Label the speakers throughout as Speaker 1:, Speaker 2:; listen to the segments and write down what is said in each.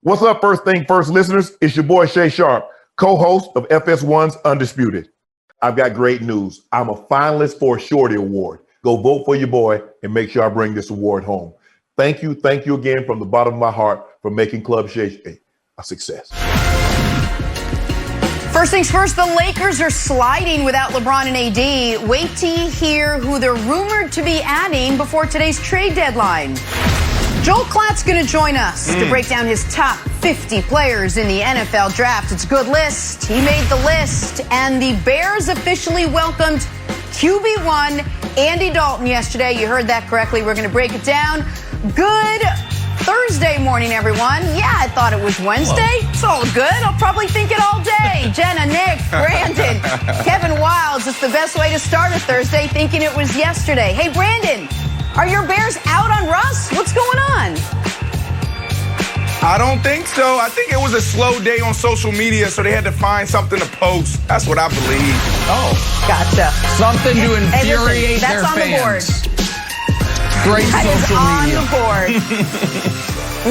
Speaker 1: What's up, First Thing First listeners? It's your boy Shay Sharp, co-host of FS1's Undisputed. I've got great news. I'm a finalist for a Shorty Award. Go vote for your boy and make sure I bring this award home. Thank you again from the bottom of my heart for making Club Shay a success.
Speaker 2: First things first, the Lakers are sliding without LeBron and AD. Wait till you hear who they're rumored to be adding before today's trade deadline. Joel Klatt's going to join us to break down his top 50 players in the NFL draft. It's a good list. He made the list. And the Bears officially welcomed QB1 Andy Dalton yesterday. You heard that correctly. We're going to break it down. Good Thursday morning, everyone. Yeah, I thought it was Wednesday. It's all good. I'll probably think it all day. Jenna, Nick, Brandon, Kevin Wilds. It's the best way to start a Thursday, thinking it was yesterday. Hey, Brandon, are your Bears out on Russ? What's going on?
Speaker 3: I don't think so. I think it was a slow day on social media, so they had to find something to post. That's what I believe.
Speaker 2: Oh, gotcha.
Speaker 4: Something to infuriate
Speaker 2: their fans.
Speaker 4: Great social media.
Speaker 2: On the board.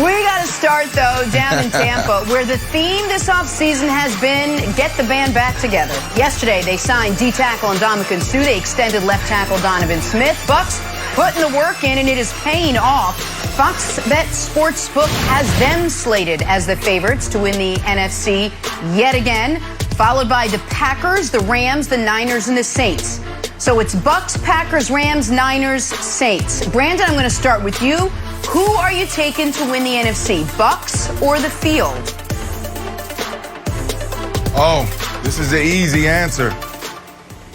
Speaker 2: We got to start, though, down in Tampa, where the theme this offseason has been get the band back together. Yesterday, they signed D-tackle and Ndamukong Suh. They extended left tackle Donovan Smith. Bucs putting the work in, and it is paying off. Fox Bet Sportsbook has them slated as the favorites to win the NFC yet again, followed by the Packers, the Rams, the Niners, and the Saints. So it's Bucs, Packers, Rams, Niners, Saints. Brandon, I'm going to start with you. Who are you taking to win the NFC, Bucs or the field?
Speaker 3: Oh, this is an easy answer.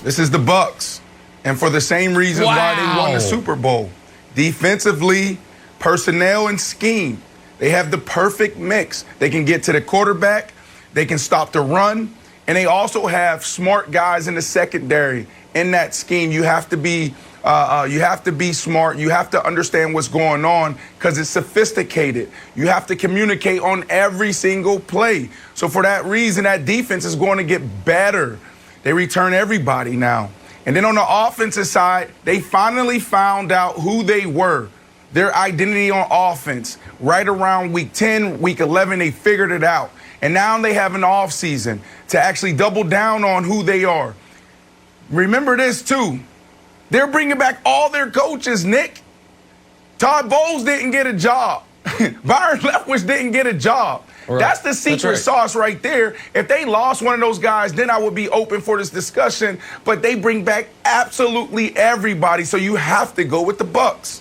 Speaker 3: This is the Bucs. And for the same reason why they won the Super Bowl. Defensively, personnel, and scheme. They have the perfect mix. They can get to the quarterback. They can stop the run. And they also have smart guys in the secondary. In that scheme, you have to be smart. You have to understand what's going on because it's sophisticated. You have to communicate on every single play. So for that reason, that defense is going to get better. They return everybody now. And then on the offensive side, they finally found out who they were, their identity on offense. Right around week 10, week 11, they figured it out. And now they have an offseason to actually double down on who they are. Remember this, too. They're bringing back all their coaches, Nick. Todd Bowles didn't get a job. Byron Leftwich didn't get a job. Right. That's the secret sauce right there. If they lost one of those guys, then I would be open for this discussion. But they bring back absolutely everybody, so you have to go with the Bucs.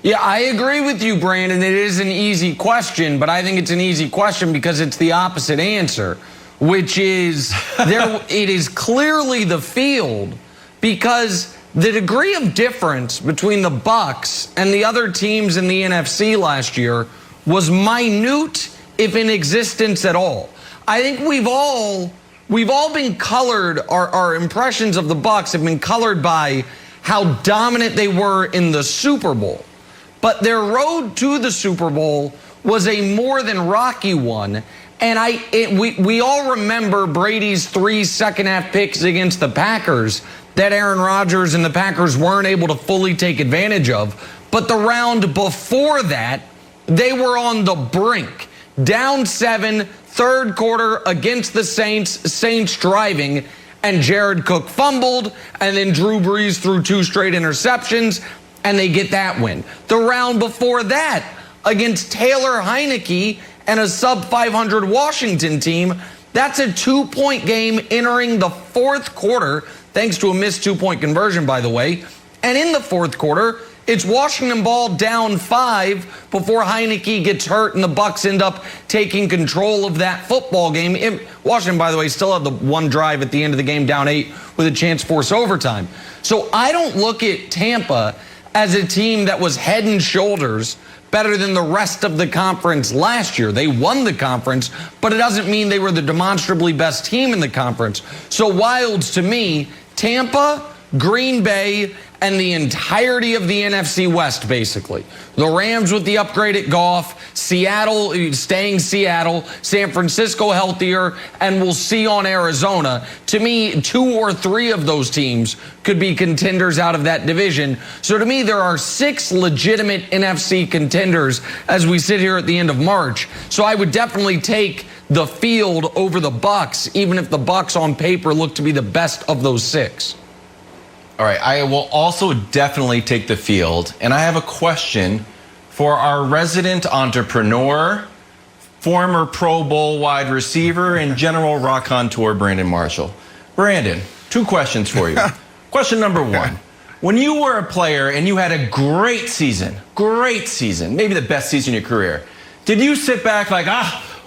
Speaker 4: Yeah, I agree with you, Brandon. It is an easy question, but I think it's an easy question because it's the opposite answer, which is it is clearly the field because the degree of difference between the Bucs and the other teams in the NFC last year was minute, if in existence at all. I think we've all been colored, our impressions of the Bucs have been colored by how dominant they were in the Super Bowl. But their road to the Super Bowl was a more than rocky one. And we all remember Brady's 3 second-half picks against the Packers that Aaron Rodgers and the Packers weren't able to fully take advantage of. But the round before that, they were on the brink. Down 7, third quarter against the Saints driving, and Jared Cook fumbled, and then Drew Brees threw 2 straight interceptions, and they get that win. The round before that, against Taylor Heineke and a sub-500 Washington team, that's a 2-point game entering the fourth quarter, thanks to a missed 2-point conversion, by the way. And in the fourth quarter, it's Washington ball down 5 before Heineke gets hurt and the Bucs end up taking control of that football game. Washington, by the way, still had the one drive at the end of the game down 8 with a chance to force overtime. So I don't look at Tampa as a team that was head and shoulders better than the rest of the conference last year. They won the conference, but it doesn't mean they were the demonstrably best team in the conference. So Wilds, to me, Tampa, Green Bay, and the entirety of the NFC West, basically. The Rams with the upgrade at Goff, Seattle staying Seattle, San Francisco healthier, and we'll see on Arizona. To me, 2 or 3 of those teams could be contenders out of that division. So to me, there are 6 legitimate NFC contenders as we sit here at the end of March. So I would definitely take the field over the Bucs, even if the Bucs on paper look to be the best of those 6.
Speaker 5: All right, I will also definitely take the field. And I have a question for our resident entrepreneur, former Pro Bowl wide receiver, and general raconteur, Brandon Marshall. Brandon, 2 questions for you. Question number 1. When you were a player and you had a great season, maybe the best season of your career, did you sit back like,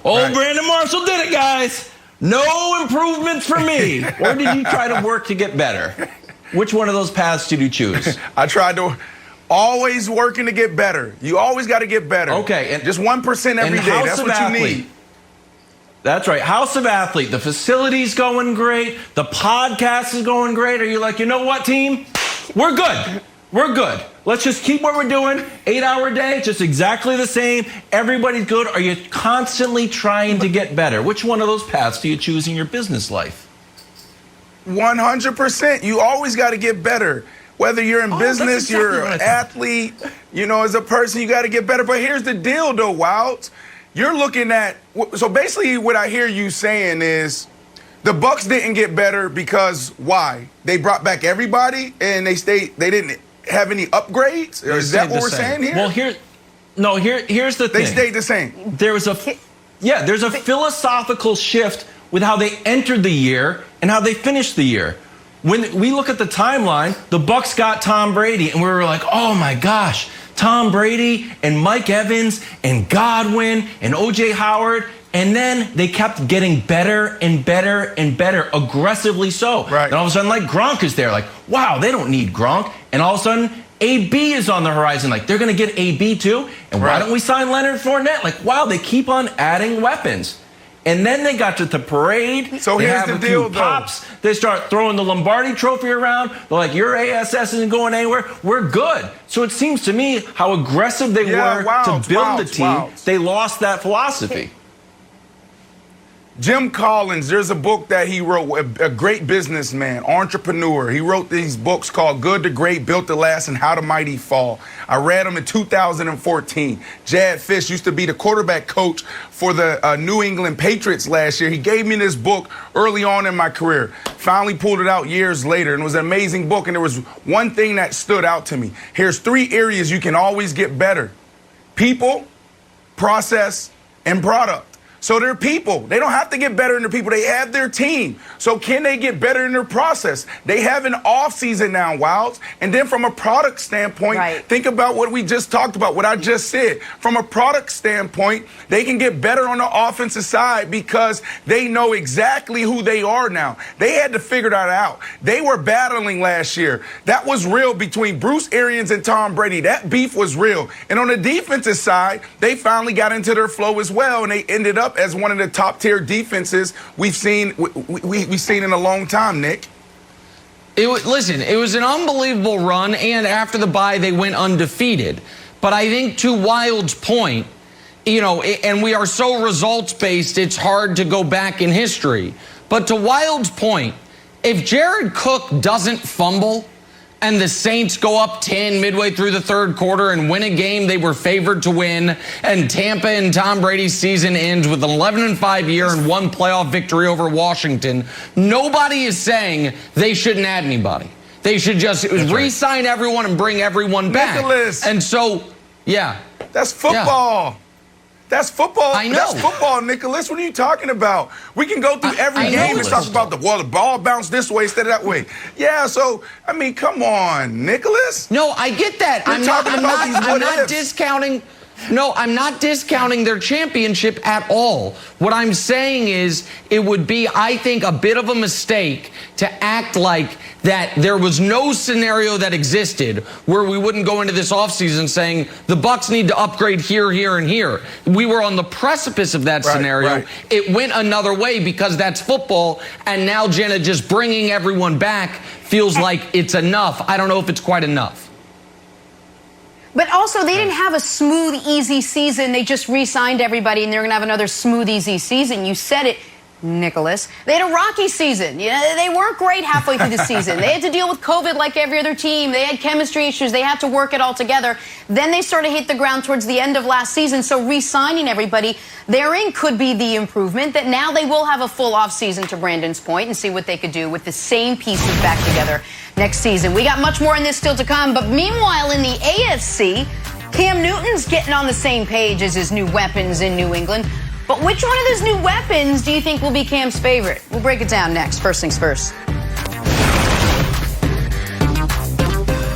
Speaker 5: Brandon Marshall did it, guys. No improvements for me. Or did you try to work to get better? Which one of those paths did you choose?
Speaker 3: I tried to always working to get better. You always got to get better.
Speaker 5: Okay.
Speaker 3: And just 1% every day. That's what you need.
Speaker 5: That's right. House of Athlete. The facility's going great. The podcast is going great. Are you like, you know what, team? We're good. We're good. Let's just keep what we're doing. 8-hour day, just exactly the same. Everybody's good. Are you constantly trying to get better? Which one of those paths do you choose in your business life?
Speaker 3: 100%. You always got to get better. Whether you're in business, exactly you're an athlete, as a person, you got to get better. But here's the deal, though, Wilds. You're looking at, so basically what I hear you saying is the Bucs didn't get better because why? They brought back everybody and they didn't have any upgrades? Or is that what we're saying here?
Speaker 5: Well, here's the thing.
Speaker 3: They stayed the same.
Speaker 5: There's a philosophical shift with how they entered the year and how they finished the year. When we look at the timeline, the Bucs got Tom Brady, and we were like, oh my gosh, Tom Brady and Mike Evans and Godwin and O.J. Howard. And then they kept getting better and better and better, aggressively so.
Speaker 3: Right.
Speaker 5: And all of a sudden, like, Gronk is there. Like, wow, they don't need Gronk. And all of a sudden, AB is on the horizon. Like, they're going to get AB too. And why don't we sign Leonard Fournette? Like, wow, they keep on adding weapons. And then they got to the parade.
Speaker 3: So
Speaker 5: they
Speaker 3: here's
Speaker 5: have
Speaker 3: the
Speaker 5: a
Speaker 3: deal,
Speaker 5: few pops. They start throwing the Lombardi trophy around. They're like, your ASS isn't going anywhere. We're good. So it seems to me how aggressive they were to build the team. They lost that philosophy.
Speaker 3: Jim Collins, there's a book that he wrote, a great businessman, entrepreneur. He wrote these books called Good to Great, Built to Last, and How the Mighty Fall. I read them in 2014. Jad Fish used to be the quarterback coach for the New England Patriots last year. He gave me this book early on in my career. Finally pulled it out years later, and it was an amazing book. And there was one thing that stood out to me. Here's 3 areas you can always get better: people, process, and product. So they're people. They don't have to get better in their people. They have their team. So can they get better in their process? They have an off season now, Wilds. And then from a product standpoint, think about what we just talked about, what I just said. From a product standpoint, they can get better on the offensive side because they know exactly who they are now. They had to figure that out. They were battling last year. That was real between Bruce Arians and Tom Brady. That beef was real. And on the defensive side, they finally got into their flow as well, and they ended up as one of the top tier defenses we've seen in a long time, Nick.
Speaker 4: Listen, it was an unbelievable run, and after the bye, they went undefeated. But I think to Wild's point, and we are so results-based, it's hard to go back in history. But to Wild's point, if Jared Cook doesn't fumble and the Saints go up 10 midway through the 3rd quarter and win a game they were favored to win, and Tampa and Tom Brady's season ends with an 11-5 year and 1 playoff victory over Washington, nobody is saying they shouldn't add anybody. They should just re-sign everyone and bring everyone back.
Speaker 3: Nicholas.
Speaker 4: And so,
Speaker 3: that's football.
Speaker 4: Yeah.
Speaker 3: That's football.
Speaker 4: I know.
Speaker 3: That's football, Nicholas. What are you talking about? We can go through every game and talk about the ball bounced this way instead of that way. Yeah, so, I mean, come on, Nicholas.
Speaker 4: No, I get that. I'm not discounting. No, I'm not discounting their championship at all. What I'm saying is it would be, I think, a bit of a mistake to act like that there was no scenario that existed where we wouldn't go into this offseason saying the Bucs need to upgrade here, here, and here. We were on the precipice of that scenario. Right. It went another way because that's football, and now Jenna just bringing everyone back feels like it's enough. I don't know if it's quite enough.
Speaker 2: But also, they didn't have a smooth, easy season. They just re-signed everybody, and they're going to have another smooth, easy season. You said it, Nicholas. They had a rocky season. They weren't great halfway through the season. They had to deal with COVID like every other team. They had chemistry issues. They had to work it all together. Then they sort of hit the ground towards the end of last season. So re-signing everybody therein could be the improvement, that now they will have a full offseason, to Brandon's point, and see what they could do with the same pieces back together next season. We got much more in this still to come. But meanwhile, in the AFC, Cam Newton's getting on the same page as his new weapons in New England. But which one of those new weapons do you think will be Cam's favorite? We'll break it down next. First things first.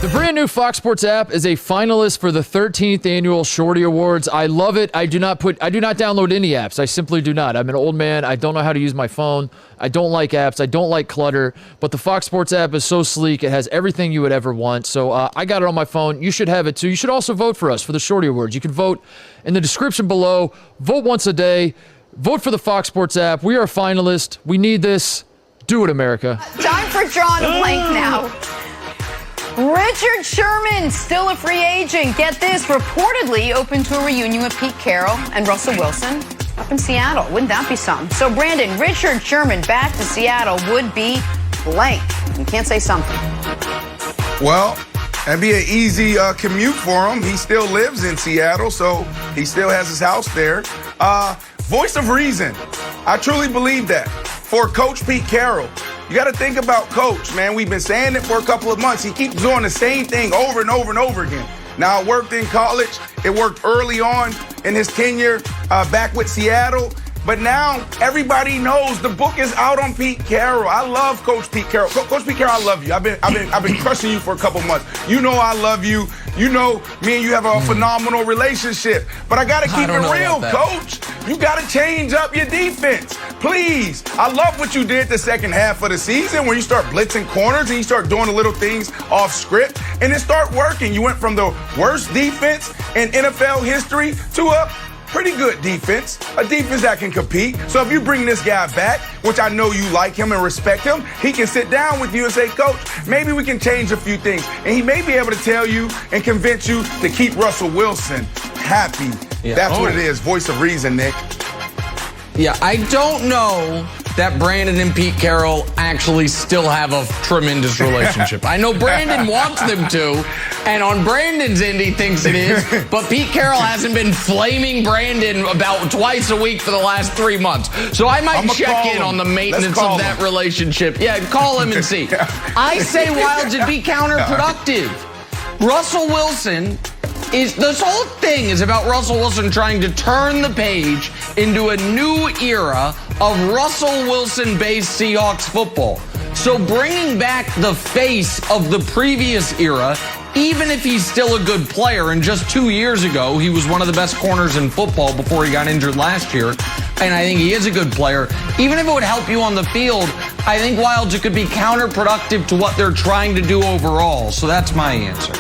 Speaker 6: The brand new Fox Sports app is a finalist for the 13th annual Shorty Awards. I love it. I do not download any apps. I simply do not. I'm an old man. I don't know how to use my phone. I don't like apps. I don't like clutter. But the Fox Sports app is so sleek. It has everything you would ever want. So I got it on my phone. You should have it too. You should also vote for us for the Shorty Awards. You can vote in the description below. Vote once a day. Vote for the Fox Sports app. We are a finalist. We need this. Do it, America.
Speaker 2: Time for drawing a blank now. Richard Sherman, still a free agent. Get this, reportedly open to a reunion with Pete Carroll and Russell Wilson up in Seattle. Wouldn't that be something? So, Brandon, Richard Sherman back to Seattle would be blank. You can't say something.
Speaker 3: Well, that'd be an easy commute for him. He still lives in Seattle, so he still has his house there. Voice of reason. I truly believe that. For Coach Pete Carroll, you got to think about Coach, man. We've been saying it for a couple of months. He keeps doing the same thing over and over and over again. Now, it worked in college. It worked early on in his tenure back with Seattle. But now everybody knows the book is out on Pete Carroll. I love Coach Pete Carroll. Coach Pete Carroll, I love you. I've been crushing you for a couple months. You know I love you. You know me and you have a phenomenal relationship. But I gotta keep it real, Coach. You gotta change up your defense, please. I love what you did the second half of the season, where you start blitzing corners and you start doing the little things off script, and it start working. You went from the worst defense in NFL history to a pretty good defense, a defense that can compete. So if you bring this guy back, which I know you like him and respect him, he can sit down with you and say, Coach, maybe we can change a few things. And he may be able to tell you and convince you to keep Russell Wilson happy. Yeah. That's what it is. Voice of reason, Nick.
Speaker 4: Yeah, I don't know that Brandon and Pete Carroll actually still have a tremendous relationship. I know Brandon wants them to, and on Brandon's end he thinks it is, but Pete Carroll hasn't been flaming Brandon about twice a week for the last 3 months. So I might check in on the maintenance of that relationship. Yeah, call him and see. I say Wilds would be counterproductive. Russell Wilson this whole thing is about Russell Wilson trying to turn the page into a new era of Russell Wilson-based Seahawks football. So bringing back the face of the previous era, even if he's still a good player, and just 2 years ago, he was one of the best corners in football before he got injured last year, and I think he is a good player. Even if it would help you on the field, I think Wilds, it could be counterproductive to what they're trying to do overall. So that's my answer.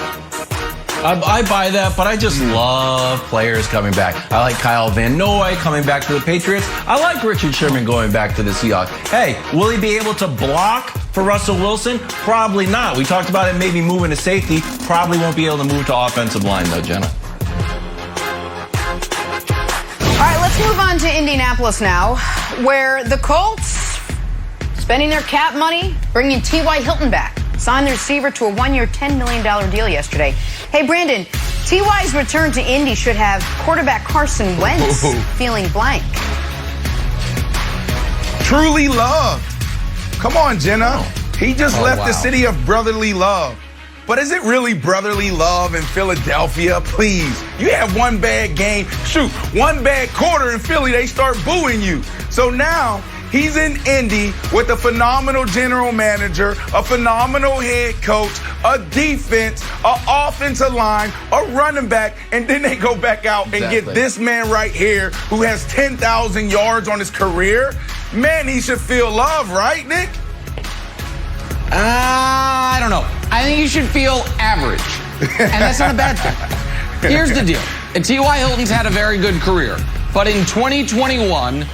Speaker 5: I buy that, but I just love players coming back. I like Kyle Van Noy coming back to the Patriots. I like Richard Sherman going back to the Seahawks. Hey, will he be able to block for Russell Wilson? Probably not. We talked about it maybe moving to safety. Probably won't be able to move to offensive line, though, Jenna.
Speaker 2: All right, let's move on to Indianapolis now, where the Colts, spending their cap money, bringing T.Y. Hilton back. Signed the receiver to a one-year, $10 million deal yesterday. Hey, Brandon, T.Y.'s return to Indy should have quarterback Carson Wentz feeling blank.
Speaker 3: Truly loved. Come on, Jenna. He just left the city of brotherly love. But is it really brotherly love in Philadelphia? Please. You have one bad game. Shoot, one bad quarter in Philly, they start booing you. So now he's in Indy with a phenomenal general manager, a phenomenal head coach, a defense, an offensive line, a running back, and then they go back out and get this man right here who has 10,000 yards on his career. Man, he should feel love, right, Nick?
Speaker 4: I don't know. I think you should feel average. And that's not a bad thing. Here's the deal. T.Y. Hilton's had a very good career. But in 2021,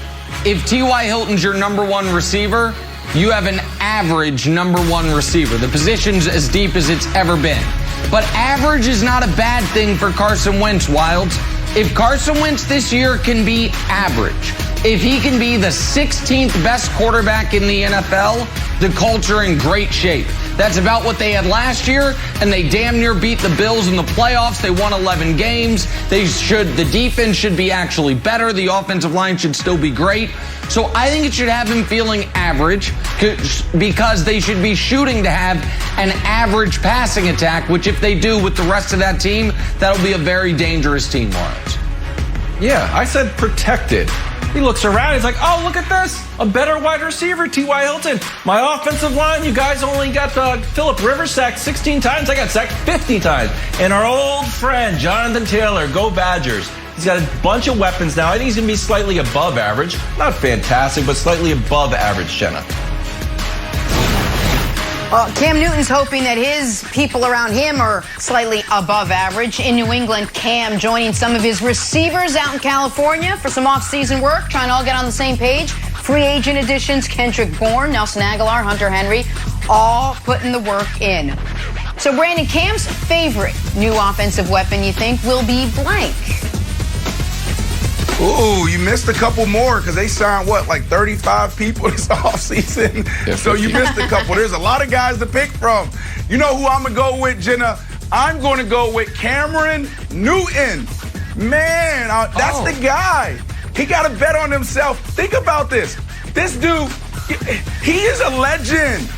Speaker 4: if T.Y. Hilton's your number one receiver, you have an average number one receiver. The position's as deep as it's ever been. But average is not a bad thing for Carson Wentz, Wilds. If Carson Wentz this year can be average, if he can be the 16th best quarterback in the NFL, the culture in great shape. That's about what they had last year, and they damn near beat the Bills in the playoffs. They won 11 games. The defense should be actually better. The offensive line should still be great. So I think it should have him feeling average because they should be shooting to have an average passing attack, which if they do with the rest of that team, that'll be a very dangerous team, Lawrence.
Speaker 5: Yeah, I said protected. He looks around, he's like, oh, look at this. A better wide receiver, T.Y. Hilton. My offensive line, you guys only got Phillip Rivers sacked 16 times. I got sacked 50 times. And our old friend, Jonathan Taylor, go Badgers. He's got a bunch of weapons now. I think he's going to be slightly above average. Not fantastic, but slightly above average, Jenna.
Speaker 2: Well, Cam Newton's hoping that his people around him are slightly above average. In New England, Cam joining some of his receivers out in California for some off-season work, trying to all get on the same page. Free agent additions, Kendrick Bourne, Nelson Aguilar, Hunter Henry, all putting the work in. So, Brandon, Cam's favorite new offensive weapon, you think, will be blank?
Speaker 3: Ooh, you missed a couple more because they signed, like 35 people this offseason? So you missed a couple. There's a lot of guys to pick from. You know who I'm going to go with, Jenna? I'm going to go with Cameron Newton. Man, that's the guy. He got to bet on himself. Think about this. This dude, he is a legend.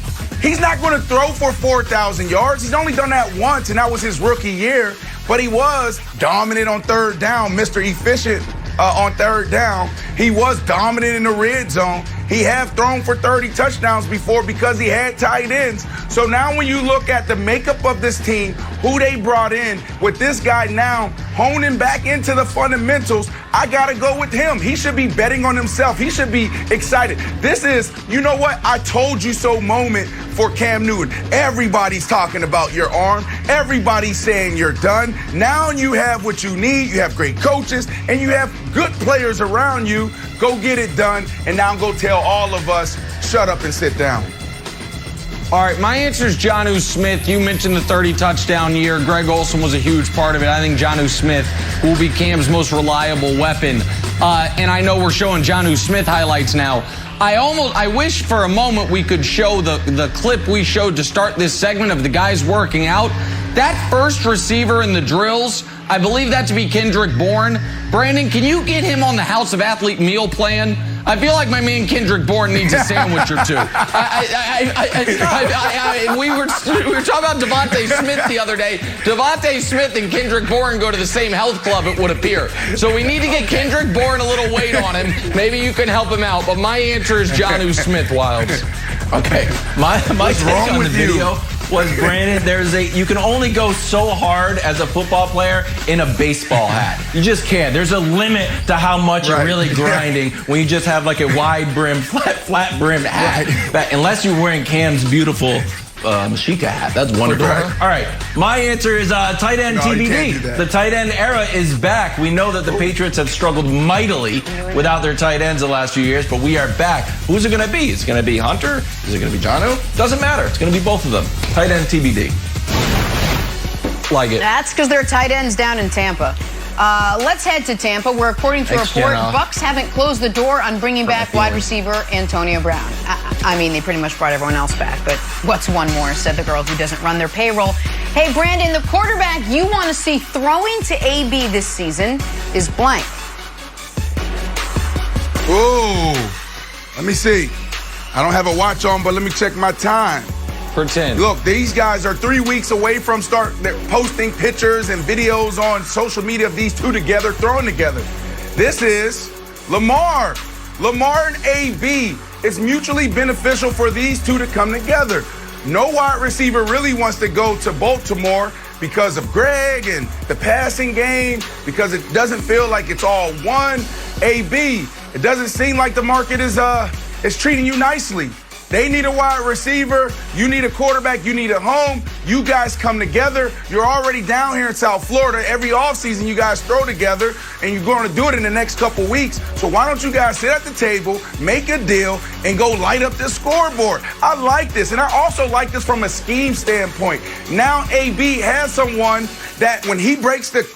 Speaker 3: He's not going to throw for 4,000 yards. He's only done that once, and that was his rookie year. But he was dominant on third down, Mr. Efficient. On third down, he was dominant in the red zone. He have thrown for 30 touchdowns before because he had tight ends. So now when you look at the makeup of this team, who they brought in, with this guy now honing back into the fundamentals, I got to go with him. He should be betting on himself. He should be excited. This is, you know what, I told you so moment for Cam Newton. Everybody's talking about your arm. Everybody's saying you're done. Now you have what you need. You have great coaches, and you have good players around you. Go get it done, and now go tell all of us, shut up and sit down.
Speaker 4: All right, my answer is Jonnu Smith. You mentioned the 30-touchdown year. Greg Olsen was a huge part of it. I think Jonnu Smith will be Cam's most reliable weapon. And I know we're showing Jonnu Smith highlights now. I wish for a moment we could show the clip we showed to start this segment of the guys working out. That first receiver in the drills, I believe that to be Kendrick Bourne. Brandon, can you get him on the House of Athlete meal plan? I feel like my man Kendrick Bourne needs a sandwich or two. We were talking about Devontae Smith the other day. Devontae Smith and Kendrick Bourne go to the same health club, it would appear. So we need to get Kendrick Bourne a little weight on him. Maybe you can help him out. But my answer is Jonnu Smith, Wilds.
Speaker 5: Okay, my take on the video was, Brandon, you can only go so hard as a football player in a baseball hat. You just can't. There's a limit to how much you're really grinding when you just have like a wide brim, flat brim hat. Unless you're wearing Cam's beautiful Mashika hat. That's wonderful. All right, my answer is tight end TBD. The tight end era is back. We know that the Patriots have struggled mightily without their tight ends the last few years, but we are back. Who's it going to be? Is it going to be Hunter? Is it going to be Jonnu? Doesn't matter. It's going to be both of them. Tight end TBD. Like it.
Speaker 2: That's because they're tight ends down in Tampa. Let's head to Tampa, where, according to a report, Bucs haven't closed the door on bringing back wide receiver Antonio Brown. I mean, they pretty much brought everyone else back, but what's one more, said the girl who doesn't run their payroll. Hey, Brandon, the quarterback you want to see throwing to AB this season is blank.
Speaker 3: Ooh, let me see. I don't have a watch on, but let me check my time.
Speaker 4: Pretend.
Speaker 3: Look, these guys are 3 weeks away from they're posting pictures and videos on social media of these two together, throwing together. This is Lamar. Lamar and AB. It's mutually beneficial for these two to come together. No wide receiver really wants to go to Baltimore because of Greg and the passing game, because it doesn't feel like it's all one. AB, it doesn't seem like the market is treating you nicely. They need a wide receiver. You need a quarterback. You need a home. You guys come together. You're already down here in South Florida. Every offseason, you guys throw together, and you're going to do it in the next couple weeks. So why don't you guys sit at the table, make a deal, and go light up this scoreboard? I like this, and I also like this from a scheme standpoint. Now AB has someone that when he breaks the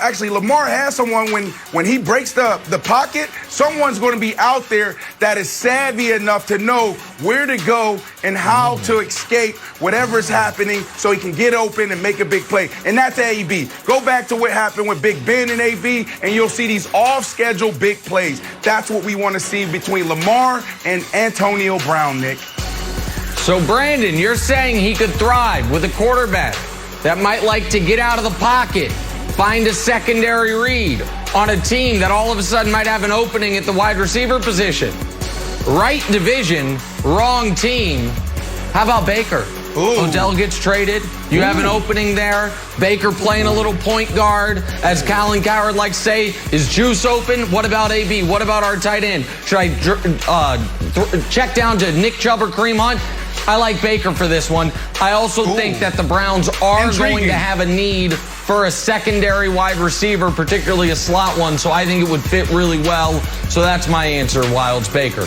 Speaker 3: actually, Lamar has someone when he breaks the pocket, someone's going to be out there that is savvy enough to know where to go and how to escape whatever is happening so he can get open and make a big play. And that's AB. Go back to what happened with Big Ben and AB, and you'll see these off-schedule big plays. That's what we want to see between Lamar and Antonio Brown, Nick.
Speaker 4: So, Brandon, you're saying he could thrive with a quarterback that might like to get out of the pocket, find a secondary read on a team that all of a sudden might have an opening at the wide receiver position. Right division, wrong team. How about Baker?
Speaker 3: Ooh.
Speaker 4: Odell gets traded. You have an opening there. Baker playing a little point guard. As Colin Cowherd likes to say, is juice open? What about AB? What about our tight end? Should I check down to Nick Chubb or Kareem Hunt? I like Baker for this one. I also think that the Browns are going to have a need for a secondary wide receiver, particularly a slot one, so I think it would fit really well. So that's my answer, Wilds. Baker.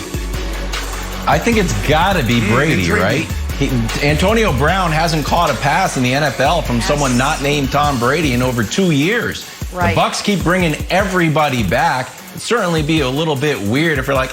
Speaker 5: I think it's got to be Brady, right? Antonio Brown hasn't caught a pass in the NFL from someone not named Tom Brady in over 2 years.
Speaker 2: Right.
Speaker 5: The Bucs keep bringing everybody back. It'd certainly be a little bit weird if you're like,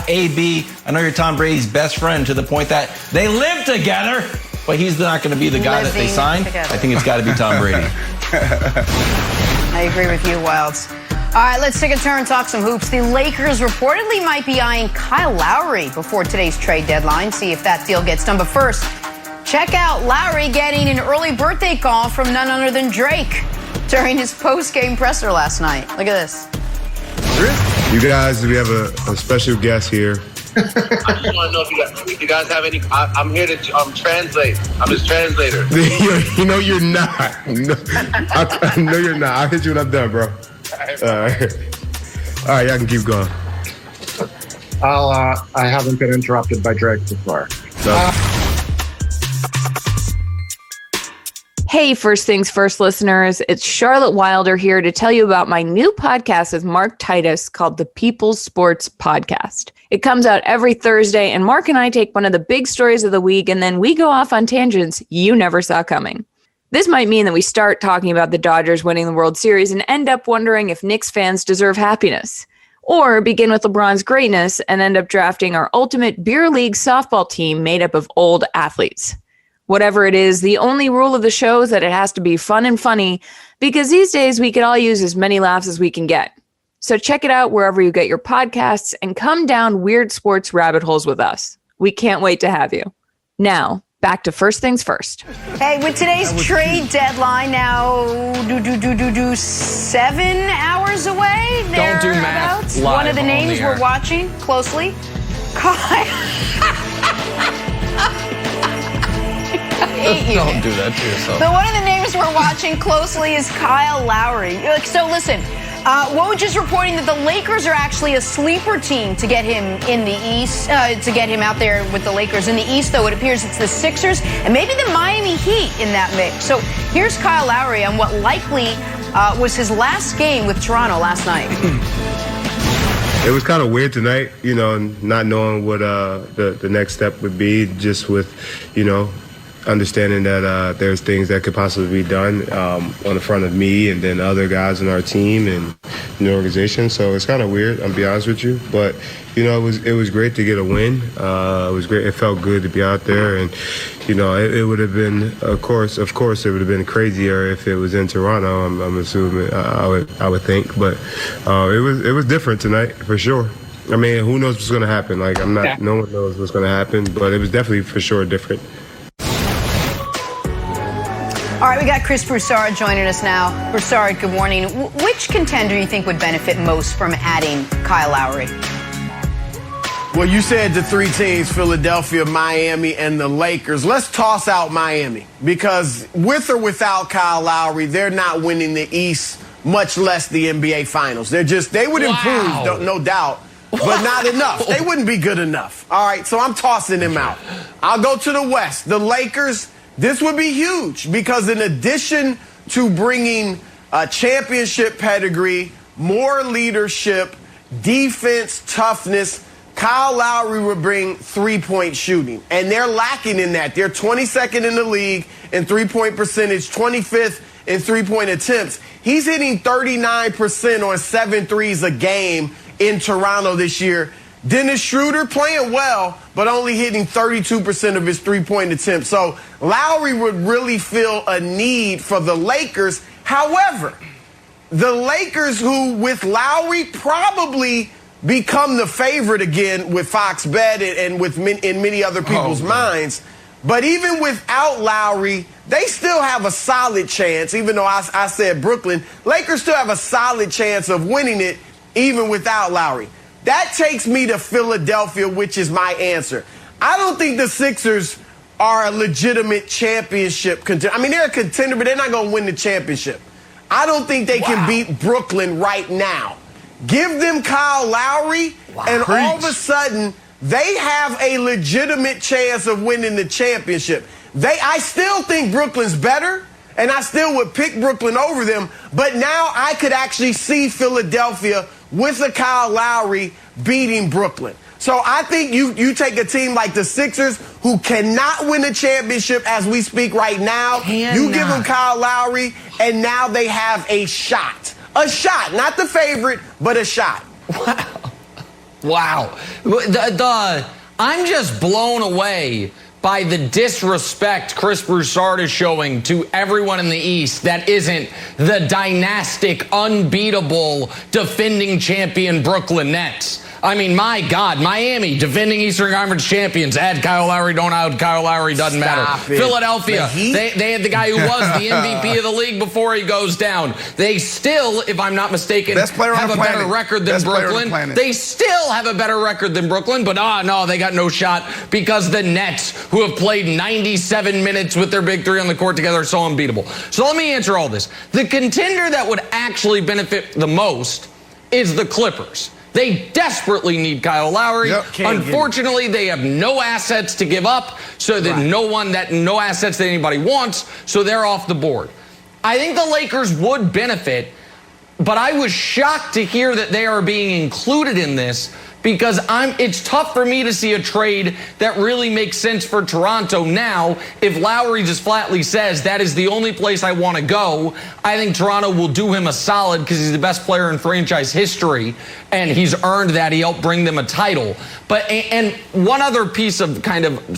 Speaker 5: AB, I know you're Tom Brady's best friend to the point that they live together, but he's not going to be the guy that they signed. I think it's got to be Tom Brady.
Speaker 2: I agree with you, Wilds. All right, let's take a turn and talk some hoops. The Lakers reportedly might be eyeing Kyle Lowry before today's trade deadline. See if that deal gets done. But first, check out Lowry getting an early birthday call from none other than Drake during his post-game presser last night. Look at this.
Speaker 7: You guys, we have a special guest here.
Speaker 8: I just want to know if you guys have any. I'm here to translate. I'm his translator.
Speaker 7: You know you're not. No, I know you're not. I'll hit you when I'm done, bro. All right, y'all can keep going.
Speaker 9: I haven't been interrupted by Drake before.
Speaker 10: Hey, First Things First listeners, it's Charlotte Wilder here to tell you about my new podcast with Mark Titus called the People's Sports Podcast. It comes out every Thursday, and Mark and I take one of the big stories of the week, and then we go off on tangents you never saw coming. This might mean that we start talking about the Dodgers winning the World Series and end up wondering if Knicks fans deserve happiness. Or begin with LeBron's greatness and end up drafting our ultimate beer league softball team made up of old athletes. Whatever it is, the only rule of the show is that it has to be fun and funny, because these days we could all use as many laughs as we can get. So check it out wherever you get your podcasts and come down weird sports rabbit holes with us. We can't wait to have you. Now, back to First Things First.
Speaker 2: Hey, with today's trade deadline now 7 hours away.
Speaker 4: Don't do math live
Speaker 2: One of the
Speaker 4: on
Speaker 2: names
Speaker 4: the air.
Speaker 2: we're watching closely,
Speaker 4: Don't do that to yourself.
Speaker 2: So one of the names we're watching closely is Kyle Lowry. So listen, Woj is reporting that the Lakers are actually a sleeper team to get him in the East, to get him out there with the Lakers. In the East, though, it appears it's the Sixers and maybe the Miami Heat in that mix. So here's Kyle Lowry on what likely was his last game with Toronto last night.
Speaker 7: It was kind of weird tonight, not knowing what the next step would be, just with, understanding that there's things that could possibly be done on the front of me and then other guys in our team and in the organization. So it's kind of weird, I'll be honest with you. But, it was great to get a win. It was great. It felt good to be out there. And, it would have been, of course, it would have been crazier if it was in Toronto, I'm assuming, I would think. But it was different tonight, for sure. I mean, who knows what's going to happen? No one knows what's going to happen. But it was definitely, for sure, different.
Speaker 2: All right, we got Chris Broussard joining us now. Broussard, good morning. Which contender do you think would benefit most from adding Kyle Lowry?
Speaker 11: Well, you said the three teams, Philadelphia, Miami, and the Lakers. Let's toss out Miami, because with or without Kyle Lowry, they're not winning the East, much less the NBA Finals. They would improve, no doubt. but not enough. They wouldn't be good enough. All right, so I'm tossing them out. I'll go to the West. The Lakers, this would be huge because in addition to bringing a championship pedigree, more leadership, defense, toughness, Kyle Lowry would bring three-point shooting, and they're lacking in that. They're 22nd in the league in three-point percentage, 25th in three-point attempts. He's hitting 39% on 7 threes a game in Toronto this year. Dennis Schroeder playing well, but only hitting 32% of his three-point attempts. So Lowry would really feel a need for the Lakers. However, the Lakers, who with Lowry probably become the favorite again with Fox Bet and with in many other people's minds. But even without Lowry, they still have a solid chance, even though I said Brooklyn. Lakers still have a solid chance of winning it even without Lowry. That takes me to Philadelphia, which is my answer. I don't think the Sixers are a legitimate championship contender. I mean, they're a contender, but they're not going to win the championship. I don't think they can beat Brooklyn right now. Give them Kyle Lowry, and all of a sudden, they have a legitimate chance of winning the championship. I still think Brooklyn's better, and I still would pick Brooklyn over them, but now I could actually see Philadelphia with a Kyle Lowry beating Brooklyn. So I think you take a team like the Sixers, who cannot win a championship as we speak right now. You give them Kyle Lowry, and now they have a shot. A shot, not the favorite, but a shot.
Speaker 4: Wow. I'm just blown away by the disrespect Chris Broussard is showing to everyone in the East that isn't the dynastic, unbeatable, defending champion Brooklyn Nets. I mean, my God, Miami, defending Eastern Conference champions. Add Kyle Lowry, don't add Kyle Lowry, doesn't matter. Philadelphia, they had the guy who was the MVP of the league before he goes down. They still, if I'm not mistaken, have a better record than Brooklyn. They still have a better record than Brooklyn, but no, they got no shot because the Nets, who have played 97 minutes with their big three on the court together, are so unbeatable. So let me answer all this. The contender that would actually benefit the most is the Clippers. They desperately need Kyle Lowry. Unfortunately, they have no assets to give up, so that no assets that anybody wants, so they're off the board. I think the Lakers would benefit, but I was shocked to hear that they are being included in this because it's tough for me to see a trade that really makes sense for Toronto now. If Lowry just flatly says that is the only place I want to go, I think Toronto will do him a solid because he's the best player in franchise history, and he's earned that. He helped bring them a title. And one other piece of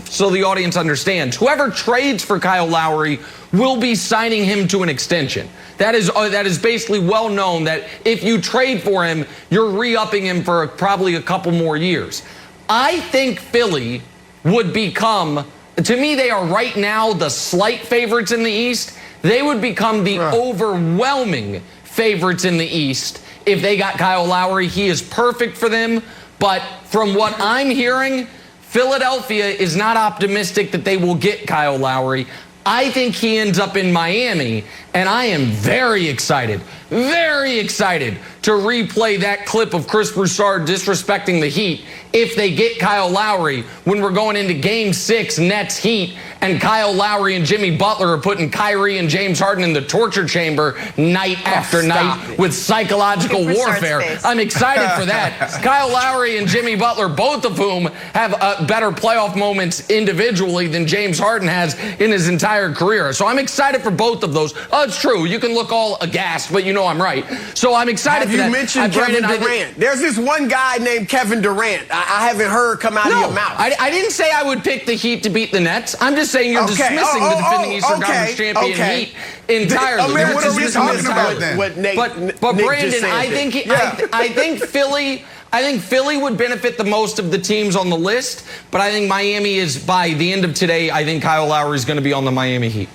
Speaker 4: so the audience understands, whoever trades for Kyle Lowry will be signing him to an extension. That is basically well known that if you trade for him, you're re-upping him for probably a couple more years. I think Philly would become, to me, they are right now the slight favorites in the East. They would become the overwhelming favorites in the East if they got Kyle Lowry. He is perfect for them. But from what I'm hearing, Philadelphia is not optimistic that they will get Kyle Lowry. I think he ends up in Miami, and I am very excited to replay that clip of Chris Broussard disrespecting the Heat if they get Kyle Lowry when we're going into Game 6 Nets Heat, and Kyle Lowry and Jimmy Butler are putting Kyrie and James Harden in the torture chamber night after night with psychological warfare. I'm excited for that. Kyle Lowry and Jimmy Butler, both of whom have better playoff moments individually than James Harden has in his entire career. So I'm excited for both of those. Oh, it's true. You can look all aghast, but you know I'm right. So I'm excited for that.
Speaker 11: You mentioned Kevin Durant. There's this one guy named Kevin Durant. I haven't heard come out of your mouth.
Speaker 4: I didn't say I would pick the Heat to beat the Nets. I'm just saying you're dismissing the defending Eastern Conference champion Heat entirely.
Speaker 3: What are we talking about then?
Speaker 4: But Brandon, I think Philly would benefit the most of the teams on the list, but I think Miami is, by the end of today, I think Kyle Lowry is going to be on the Miami Heat.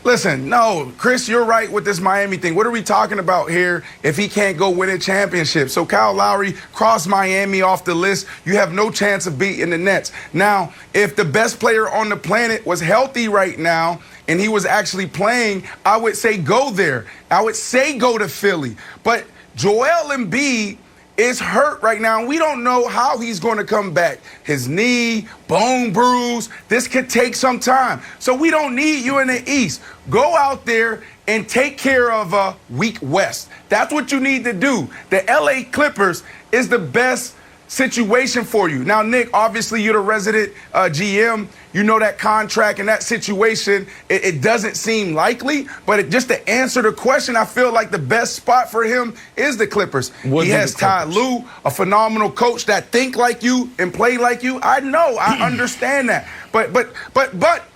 Speaker 3: Listen, no, Chris, you're right with this Miami thing. What are we talking about here if he can't go win a championship? So Kyle Lowry, cross Miami off the list. You have no chance of beating the Nets. Now, if the best player on the planet was healthy right now and he was actually playing, I would say go there. I would say go to Philly. But Joel Embiid is hurt right now. We don't know how he's going to come back. His knee, bone bruise, this could take some time. So we don't need you in the East. Go out there and take care of weak West. That's what you need to do. The LA Clippers is the best situation for you. Now, Nick, obviously you're the resident GM. You know that contract and that situation, it doesn't seem likely, but just to answer the question, I feel like the best spot for him is the Clippers. He has Ty Lue, a phenomenal coach that think like you and play like you. I know, I understand that. But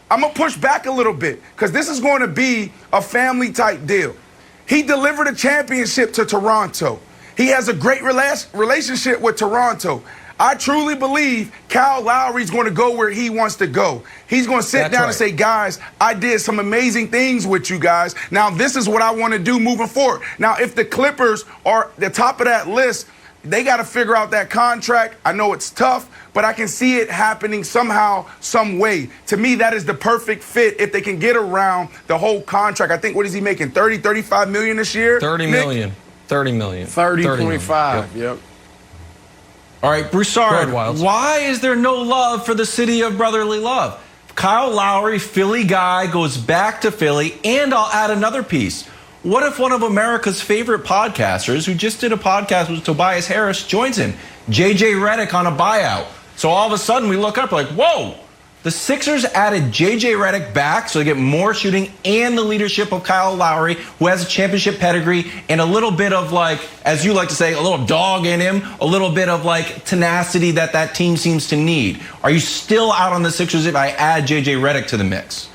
Speaker 3: I'm going to push back a little bit because this is going to be a family type deal. He delivered a championship to Toronto. He has a great relationship with Toronto. I truly believe Kyle Lowry is going to go where he wants to go. He's going to sit down and say, guys, I did some amazing things with you guys. Now, this is what I want to do moving forward. Now, if the Clippers are the top of that list, they got to figure out that contract. I know it's tough, but I can see it happening somehow, some way. To me, that is the perfect fit if they can get around the whole contract. I think, what is he making, 35 million this year?
Speaker 4: 30 million. 30 million.
Speaker 11: 30.5, yep.
Speaker 5: All right, Broussard, why is there no love for the city of brotherly love? Kyle Lowry, Philly guy, goes back to Philly, and I'll add another piece. What if one of America's favorite podcasters, who just did a podcast with Tobias Harris, joins him? JJ Redick on a buyout. So all of a sudden we look up like, whoa, the Sixers added JJ Redick back so they get more shooting and the leadership of Kyle Lowry, who has a championship pedigree and a little bit of, like, as you like to say, a little dog in him, a little bit of like tenacity that team seems to need. Are you still out on the Sixers if I add JJ Redick to the mix?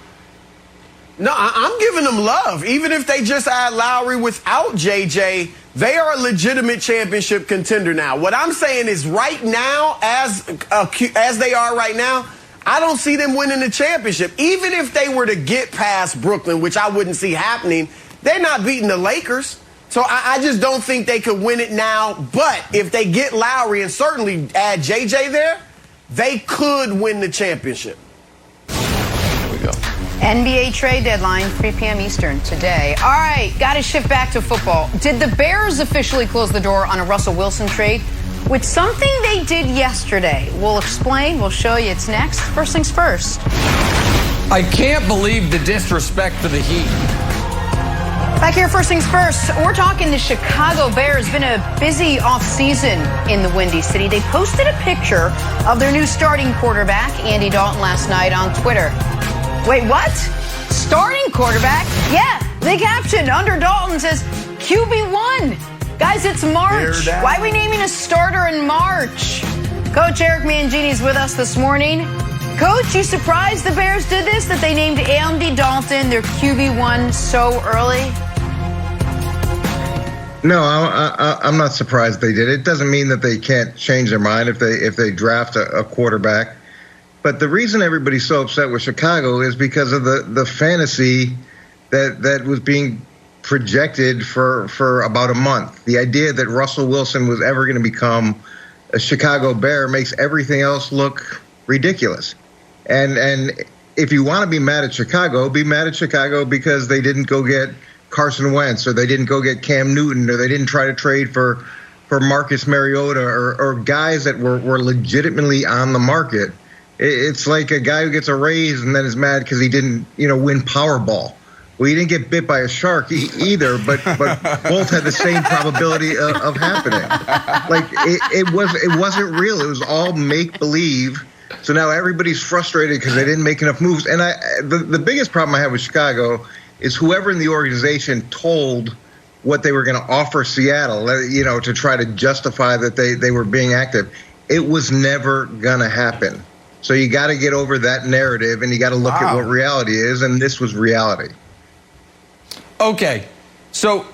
Speaker 11: No, I'm giving them love. Even if they just add Lowry without JJ, they are a legitimate championship contender now. What I'm saying is right now, as they are right now, I don't see them winning the championship. Even if they were to get past Brooklyn, which I wouldn't see happening, they're not beating the Lakers. So I just don't think they could win it now. But if they get Lowry and certainly add JJ there, they could win the championship.
Speaker 5: There we go.
Speaker 2: NBA trade deadline, 3 p.m. Eastern today. All right, got to shift back to football. Did the Bears officially close the door on a Russell Wilson trade? With something they did yesterday. We'll explain. We'll show you. It's next. First things first.
Speaker 4: I can't believe the disrespect for the Heat.
Speaker 2: Back here, first things first. We're talking the Chicago Bears. Been a busy offseason in the Windy City. They posted a picture of their new starting quarterback, Andy Dalton, last night on Twitter. Wait, what? Starting quarterback? Yeah, the caption under Dalton says QB1. Guys, it's March. Why are we naming a starter in March? Coach Eric Mangini's with us this morning. Coach, you surprised the Bears did this, that they named Andy Dalton their QB1 so early?
Speaker 12: No, I'm not surprised they did. It doesn't mean that they can't change their mind if they draft a quarterback. But the reason everybody's so upset with Chicago is because of the fantasy that was being projected for about a month. The idea that Russell Wilson was ever going to become a Chicago Bear makes everything else look ridiculous. And if you want to be mad at Chicago, be mad at Chicago because they didn't go get Carson Wentz, or they didn't go get Cam Newton, or they didn't try to trade for Marcus Mariota, or guys that were legitimately on the market. It's like a guy who gets a raise and then is mad because he didn't, win Powerball. Well, he didn't get bit by a shark either, but both had the same probability of happening. Like it wasn't real. It was all make believe. So now everybody's frustrated because they didn't make enough moves. And the biggest problem I have with Chicago is whoever in the organization told what they were going to offer Seattle, to try to justify that they were being active. It was never going to happen. So you got to get over that narrative, and you got to look at what reality is, and this was reality.
Speaker 4: Okay, so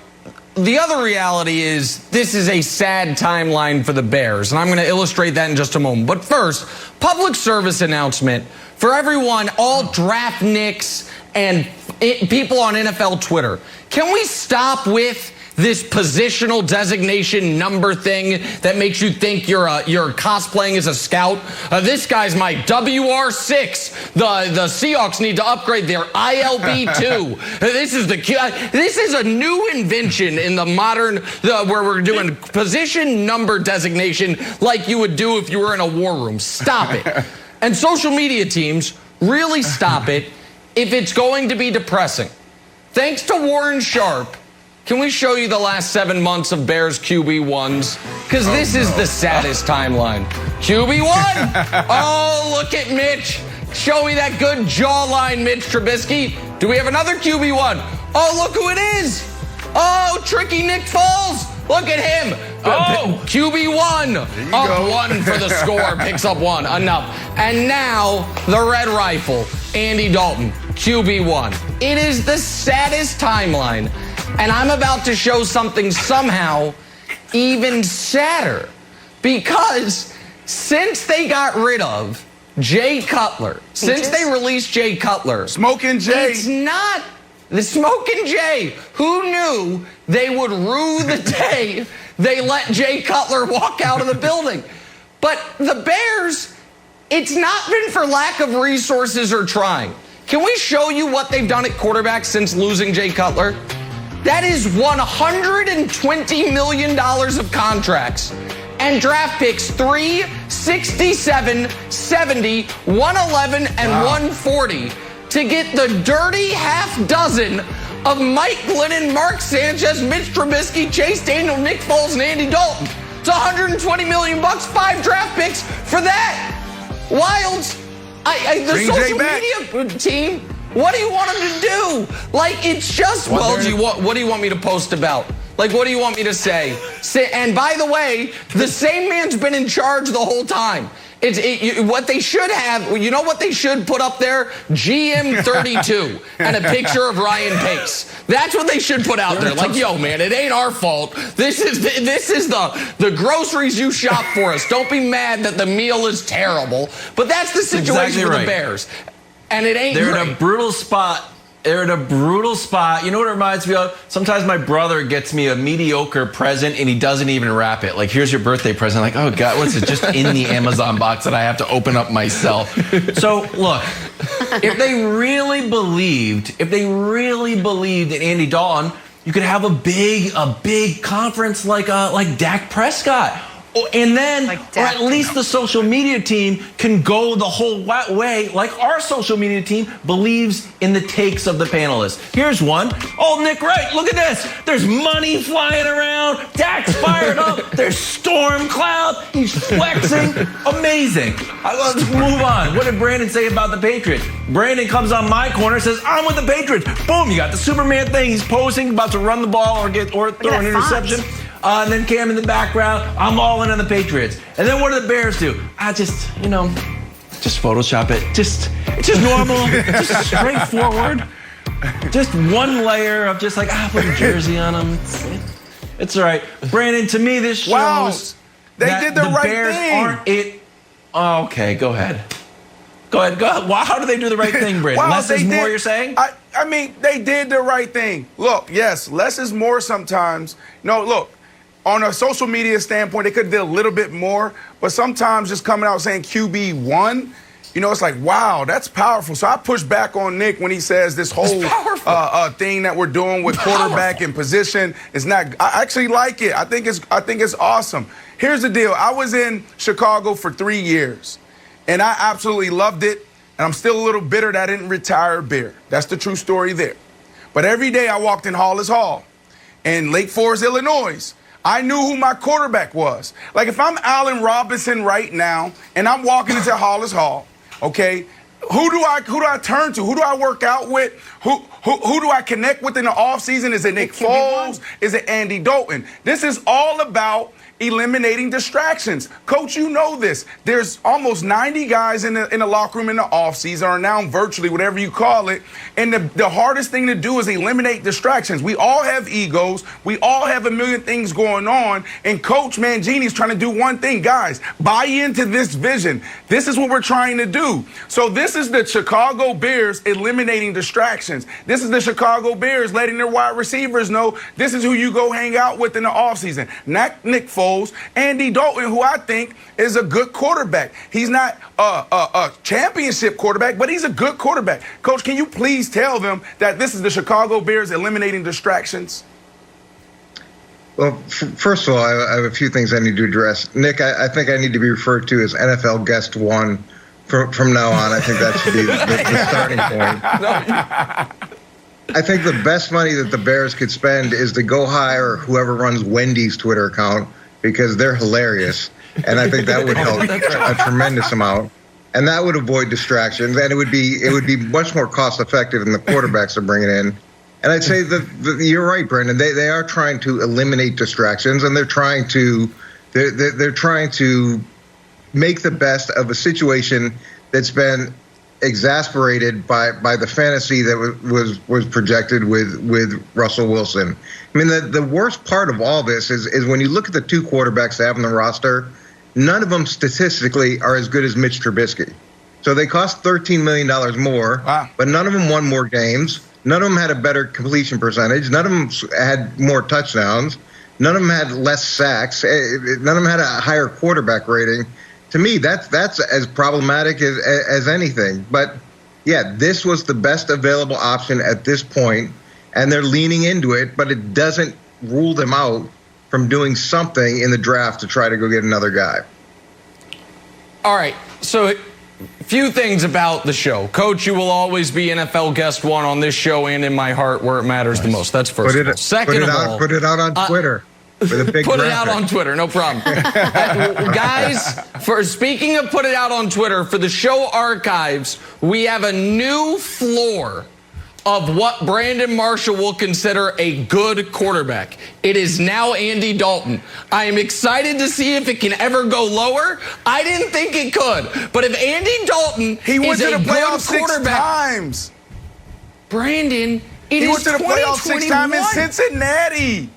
Speaker 4: the other reality is this is a sad timeline for the Bears, and I'm going to illustrate that in just a moment. But first, public service announcement for everyone, all draft nicks and people on NFL Twitter. Can we stop with this positional designation number thing that makes you think you're cosplaying as a scout. This guy's my WR6. The Seahawks need to upgrade their ILB2. This is a new invention in the modern where we're doing position number designation like you would do if you were in a war room. Stop it. And social media teams, really stop it if it's going to be depressing. Thanks to Warren Sharp, can we show you the last 7 months of Bears QB1s? Because this is the saddest timeline. QB1! Oh, look at Mitch. Show me that good jawline, Mitch Trubisky. Do we have another QB1? Oh, look who it is. Oh, tricky Nick Foles. Look at him. Oh, QB1. Up 1 for the score. Picks up 1. Enough. And now, the red rifle, Andy Dalton, QB1. It is the saddest timeline. And I'm about to show something somehow even sadder. Because since they got rid of Jay Cutler, since they released Jay Cutler.
Speaker 3: Smoking Jay.
Speaker 4: It's not the Smoking Jay. Who knew they would rue the day they let Jay Cutler walk out of the building? But the Bears, it's not been for lack of resources or trying. Can we show you what they've done at quarterback since losing Jay Cutler? That is $120 million of contracts and draft picks 3, 67, 70, 111, and 140 to get the dirty half dozen of Mike Glennon, Mark Sanchez, Mitch Trubisky, Chase Daniel, Nick Foles, and Andy Dalton. It's $120 million, 5 draft picks for that. Wilds, the social media team. What do you want them to do? Like, it's just, what do you want me to post about? Like, what do you want me to say? And by the way, the same man's been in charge the whole time. What they should have, you know what they should put up there? GM32 and a picture of Ryan Pace. That's what they should put out there. Like, yo, man, it ain't our fault. This is the groceries you shop for us. Don't be mad that the meal is terrible. But that's the situation with the Bears. And it ain't
Speaker 5: They're in a brutal spot. They're in a brutal spot. You know what it reminds me of? Sometimes my brother gets me a mediocre present and he doesn't even wrap it. Like, here's your birthday present. Like, oh God, what's it? Just in the Amazon box that I have to open up myself. So look, if they really believed in Andy Dalton, you could have a big conference like Dak Prescott. And then, or at least the social media team can go the whole way, like our social media team believes in the takes of the panelists. Here's one. Oh, Nick Wright, look at this. There's money flying around. Dak's fired up. There's storm cloud. He's flexing. Amazing. Let's move on. What did Brandon say about the Patriots? Brandon comes on my corner, says, I'm with the Patriots. Boom, you got the Superman thing. He's posing, about to run the ball or throw an interception. And then Cam in the background, I'm all in on the Patriots. And then what do the Bears do? Just Photoshop it. It's just normal, just straightforward. Just one layer of just like, put a jersey on them. It's all right. Brandon, to me, this shows
Speaker 3: they did the right
Speaker 5: Bears
Speaker 3: thing.
Speaker 5: Aren't it. Oh, okay, go ahead. Go ahead. How do they do the right thing, Brandon? Less is more, you're saying?
Speaker 3: I mean, they did the right thing. Look, yes, less is more sometimes. No, look. On a social media standpoint, they could have did a little bit more, but sometimes just coming out saying QB1, it's like, wow, that's powerful. So I push back on Nick when he says this whole thing that we're doing with quarterback and position is not. I actually like it. I think it's awesome. Here's the deal. I was in Chicago for 3 years, and I absolutely loved it, and I'm still a little bitter that I didn't retire a beer. That's the true story there. But every day I walked in Hollis Hall in Lake Forest, Illinois. I knew who my quarterback was. Like, if I'm Allen Robinson right now and I'm walking into Hollis Hall, okay, who do I turn to? Who do I work out with? Who do I connect with in the offseason? Is it Nick Foles? Is it Andy Dalton? This is all about eliminating distractions. Coach, you know this. There's almost 90 guys in the locker room in the offseason, or now virtually, whatever you call it. And the hardest thing to do is eliminate distractions. We all have egos. We all have a million things going on. And Coach Mangini's trying to do one thing. Guys, buy into this vision. This is what we're trying to do. So this is the Chicago Bears eliminating distractions. This is the Chicago Bears letting their wide receivers know this is who you go hang out with in the offseason. Not Nick Foles, Andy Dalton, who I think is a good quarterback. He's not a championship quarterback, but he's a good quarterback. Coach, can you please tell them that this is the Chicago Bears eliminating distractions?
Speaker 12: Well, first of all, I have a few things I need to address. Nick, I think I need to be referred to as NFL Guest 1 from now on. I think that should be the starting point. I think the best money that the Bears could spend is to go hire whoever runs Wendy's Twitter account, because they're hilarious. And I think that would help a tremendous amount. And that would avoid distractions. And it would be much more cost effective than the quarterbacks are bringing in. And I'd say that you're right, Brendan. They are trying to eliminate distractions, and they're trying to make the best of a situation that's been exasperated by the fantasy that was projected with Russell Wilson. I mean, the worst part of all this is when you look at the two quarterbacks they have on the roster, none of them statistically are as good as Mitch Trubisky. So they cost $13 million more, but none of them won more games. None of them had a better completion percentage. None of them had more touchdowns. None of them had less sacks. None of them had a higher quarterback rating. To me, that's as problematic as anything. But, yeah, this was the best available option at this point, and they're leaning into it, but it doesn't rule them out from doing something in the draft to try to go get another guy.
Speaker 4: All right, so a few things about the show. Coach, you will always be NFL Guest 1 on this show and in my heart where it matters the most. That's first of all. Second of all,
Speaker 12: put it out on Twitter. With a big
Speaker 4: put
Speaker 12: graphic.
Speaker 4: It out on Twitter, no problem. Guys, speaking of put it out on Twitter, for the show archives, we have a new floor of what Brandon Marshall will consider a good quarterback. It is now Andy Dalton. I am excited to see if it can ever go lower. I didn't think it could. But if Andy Dalton is a good quarterback,
Speaker 3: 6 times.
Speaker 4: Brandon,
Speaker 3: he went to the playoffs 6 times in Cincinnati.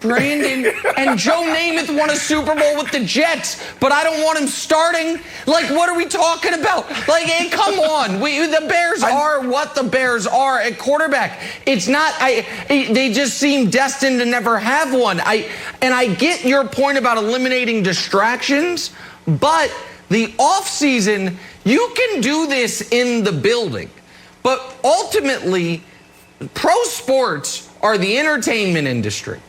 Speaker 4: Brandon, and Joe Namath won a Super Bowl with the Jets, but I don't want him starting. Like, what are we talking about? Like, hey, come on. The Bears are what the Bears are at quarterback. It's not, they just seem destined to never have one. And I get your point about eliminating distractions, but the offseason, you can do this in the building. But ultimately, pro sports are the entertainment industry.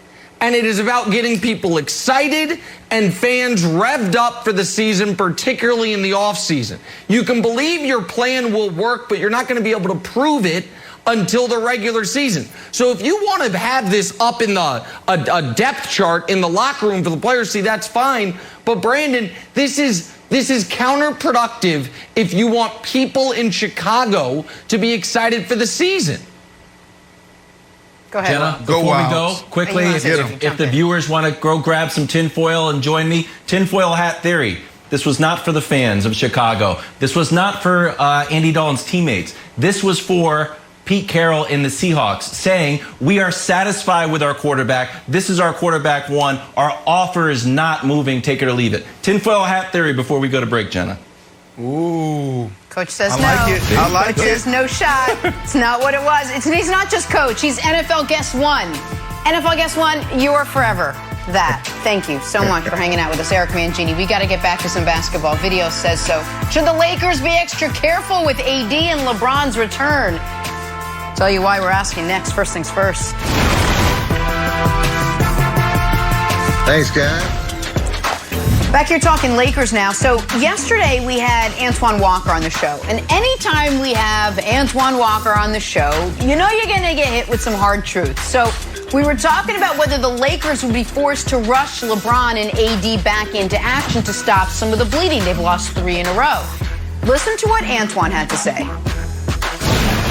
Speaker 4: And it is about getting people excited and fans revved up for the season, particularly in the offseason. You can believe your plan will work, but you're not going to be able to prove it until the regular season. So if you want to have this up in a depth chart in the locker room for the players, see, that's fine. But Brandon, this is counterproductive if you want people in Chicago to be excited for the season.
Speaker 2: Go ahead.
Speaker 5: Jenna, before we go, quickly, if the viewers want to go grab some tinfoil and join me, tinfoil hat theory. This was not for the fans of Chicago. This was not for Andy Dalton's teammates. This was for Pete Carroll in the Seahawks saying, we are satisfied with our quarterback. This is our quarterback 1. Our offer is not moving. Take it or leave it. Tinfoil hat theory before we go to break, Jenna.
Speaker 3: Ooh.
Speaker 2: Coach says
Speaker 3: I
Speaker 2: no.
Speaker 3: like it. I like
Speaker 2: Coach
Speaker 3: it.
Speaker 2: says no shot. It's not what it was. He's not just coach. He's NFL Guest 1. NFL Guest 1, you are forever that. Thank you so much for hanging out with us, Eric Mangini. We got to get back to some basketball. Video says so. Should the Lakers be extra careful with AD and LeBron's return? Tell you why we're asking next. First things first.
Speaker 12: Thanks, guys.
Speaker 2: Back here talking Lakers now. So yesterday we had Antoine Walker on the show. And anytime we have Antoine Walker on the show, you know you're going to get hit with some hard truths. So we were talking about whether the Lakers would be forced to rush LeBron and AD back into action to stop some of the bleeding. They've lost 3 in a row. Listen to what Antoine had to say.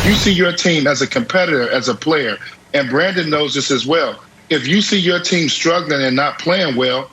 Speaker 13: You see your team as a competitor, as a player, and Brandon knows this as well. If you see your team struggling and not playing well,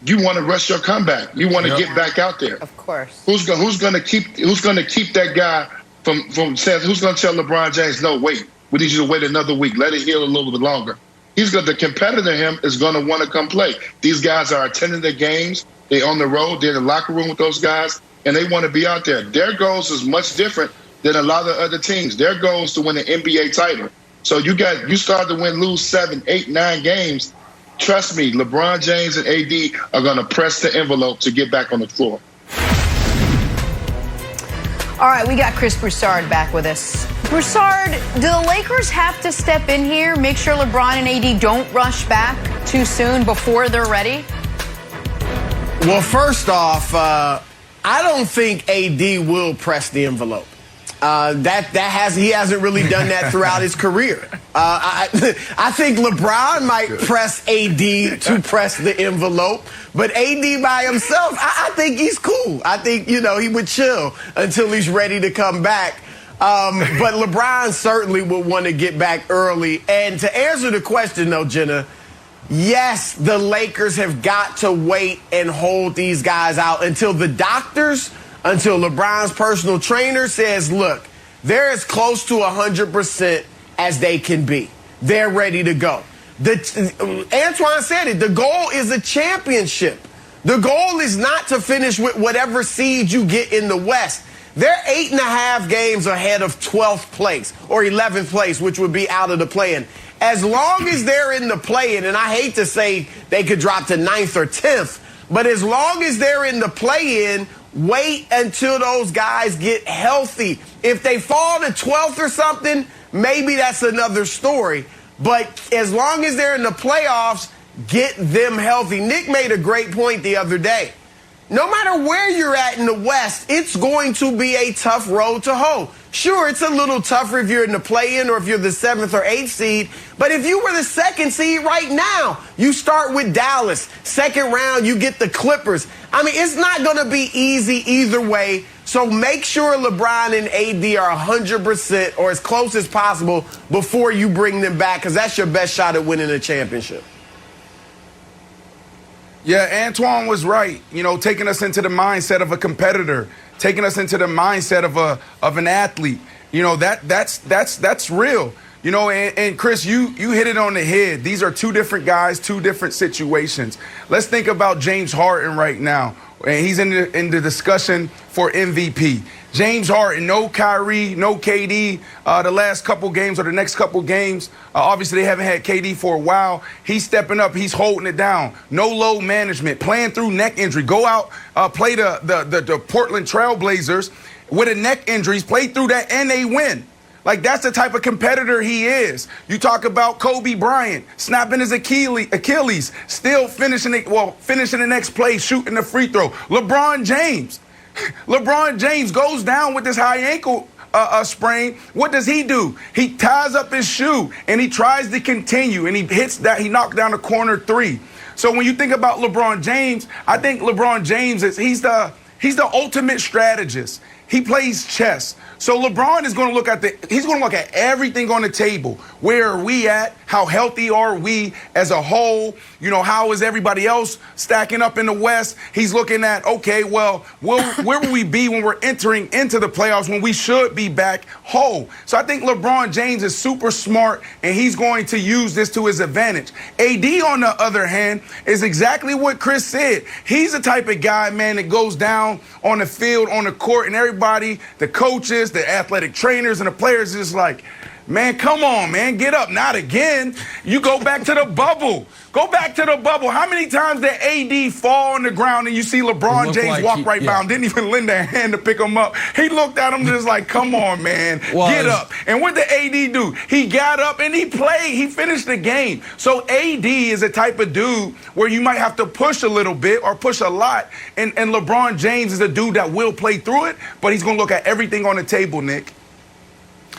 Speaker 13: you want to rush your comeback. You want to get back out there.
Speaker 2: Of course.
Speaker 13: Who's gonna keep that guy from saying, who's gonna tell LeBron James, no, wait, we need you to wait another week, let it heal a little bit longer. The competitor in him is gonna want to come play. These guys are attending the games, they on the road, they're in the locker room with those guys, and they want to be out there. Their goals is much different than a lot of other teams. Their goal is to win an NBA title. So you start to lose 7, 8, 9 games. Trust me, LeBron James and AD are going to press the envelope to get back on the floor.
Speaker 2: All right, we got Chris Broussard back with us. Broussard, do the Lakers have to step in here, make sure LeBron and AD don't rush back too soon before they're ready?
Speaker 11: Well, first off, I don't think AD will press the envelope. He hasn't really done that throughout his career. I think LeBron might press AD to press the envelope, but AD by himself, I think he's cool. I think, he would chill until he's ready to come back. But LeBron certainly will want to get back early. And to answer the question, though, Jenna, yes, the Lakers have got to wait and hold these guys out until the doctors, until LeBron's personal trainer says, look, they're as close to 100% as they can be. They're ready to go. Antoine said it. The goal is a championship. The goal is not to finish with whatever seed you get in the West. They're 8.5 games ahead of 12th place or 11th place, which would be out of the play-in. As long as they're in the play-in, and I hate to say they could drop to 9th or 10th, but as long as they're in the play-in, wait until those guys get healthy. If they fall to 12th or something, maybe that's another story. But as long as they're in the playoffs, get them healthy. Nick made a great point the other day. No matter where you're at in the West, it's going to be a tough road to hoe. Sure, it's a little tougher if you're in the play-in or if you're the 7th or 8th seed. But if you were the 2nd seed right now, you start with Dallas. 2nd round, you get the Clippers. I mean, it's not going to be easy either way. So make sure LeBron and AD are 100% or as close as possible before you bring them back, because that's your best shot at winning a championship.
Speaker 3: Yeah, Antoine was right. Taking us into the mindset of a competitor, taking us into the mindset of an athlete. That's real. And Chris, you hit it on the head. These are two different guys, two different situations. Let's think about James Harden right now. And he's in the discussion for MVP. James Harden, no Kyrie, no KD the last couple games or the next couple games. Obviously, they haven't had KD for a while. He's stepping up. He's holding it down. No load management. Playing through neck injury. Go out, play the Portland Trail Blazers with a neck injury. Play through that, and they win. Like, that's the type of competitor he is. You talk about Kobe Bryant snapping his Achilles, still finishing the next play, shooting the free throw. LeBron James goes down with this high ankle sprain. What does he do? He ties up his shoe and he tries to continue, and he knocked down a corner 3. So when you think about LeBron James, I think LeBron James he's the ultimate strategist. He plays chess. So LeBron is going to look at everything on the table. Where are we at? How healthy are we as a whole? How is everybody else stacking up in the West? He's looking at, okay, well, where will we be when we're entering into the playoffs when we should be back whole? So I think LeBron James is super smart, and he's going to use this to his advantage. AD, on the other hand, is exactly what Chris said. He's the type of guy, man, that goes down on the field, on the court, and everybody, the coaches, the athletic trainers, and the players is like, man, come on, man, get up. Not again. You go back to the bubble. Go back to the bubble. How many times did AD fall on the ground and you see LeBron James walk right by him, didn't even lend a hand to pick him up? He looked at him just like, come on, man, get up. And what did AD do? He got up and he played. He finished the game. So AD is a type of dude where you might have to push a little bit or push a lot. And LeBron James is a dude that will play through it, but he's going to look at everything on the table, Nick.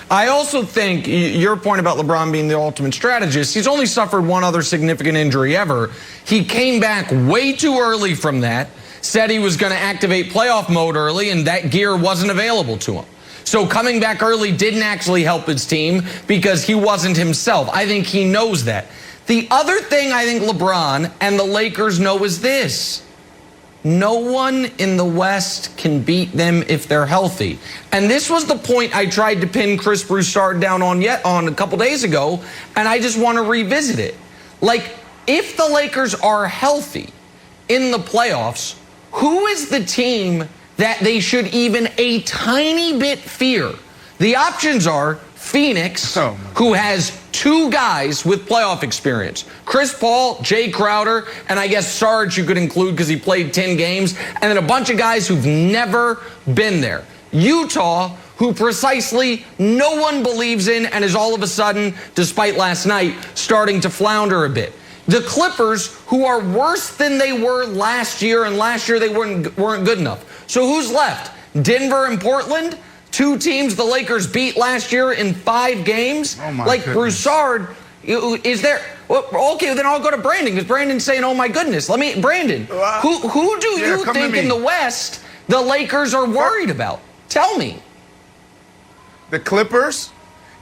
Speaker 4: I also think your point about LeBron being the ultimate strategist, he's only suffered one other significant injury ever. He came back way too early from that, said he was going to activate playoff mode early, and that gear wasn't available to him. So coming back early didn't actually help his team because he wasn't himself. I think he knows that. The other thing I think LeBron and the Lakers know is this. No one in the West can beat them if they're healthy. And this was the point I tried to pin Chris Broussard down on a couple days ago, and I just want to revisit it. Like, if the Lakers are healthy in the playoffs, who is the team that they should even a tiny bit fear? The options are Phoenix, who has 2 guys with playoff experience. Chris Paul, Jay Crowder, and I guess Sarge you could include because he played 10 games, and then a bunch of guys who've never been there. Utah, who precisely no one believes in and is all of a sudden, despite last night, starting to flounder a bit. The Clippers, who are worse than they were last year, and last year they weren't good enough. So who's left? Denver and Portland? 2 teams the Lakers beat last year in 5 games.
Speaker 3: Oh my
Speaker 4: like,
Speaker 3: goodness.
Speaker 4: Broussard, is there... Well, okay, then I'll go to Brandon, because Brandon's saying, oh my goodness. Brandon, who do you think in the West the Lakers are worried about? Tell me.
Speaker 3: The Clippers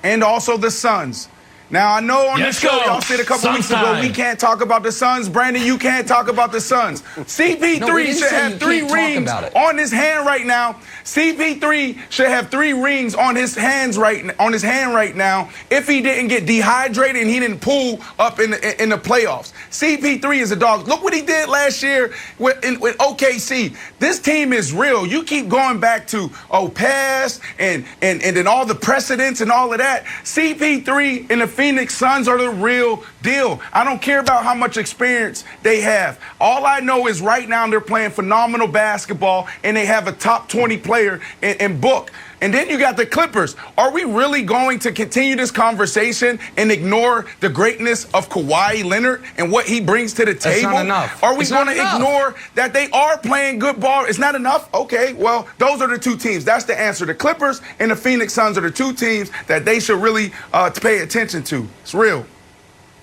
Speaker 3: and also the Suns. Now, I know on this show, y'all said a couple weeks ago, we can't talk about the Suns. Brandon, you can't talk about the Suns. CP3 should have 3 rings on his hand right now. CP3 should have 3 rings on his hand right now if he didn't get dehydrated and he didn't pull up in the playoffs. CP3 is a dog. Look what he did last year with OKC. This team is real. You keep going back to past and then all the precedents and all of that. CP3 and the Phoenix Suns are the real deal. I don't care about how much experience they have. All I know is right now they're playing phenomenal basketball and they have a top 20 player in Book. And then you got the Clippers. Are we really going to continue this conversation and ignore the greatness of Kawhi Leonard and what he brings to the table?
Speaker 4: That's not enough.
Speaker 3: Are we going to ignore that they are playing good ball? It's not enough? Okay, well, those are the 2 teams. That's the answer. The Clippers and the Phoenix Suns are the 2 teams that they should really pay attention to. It's real.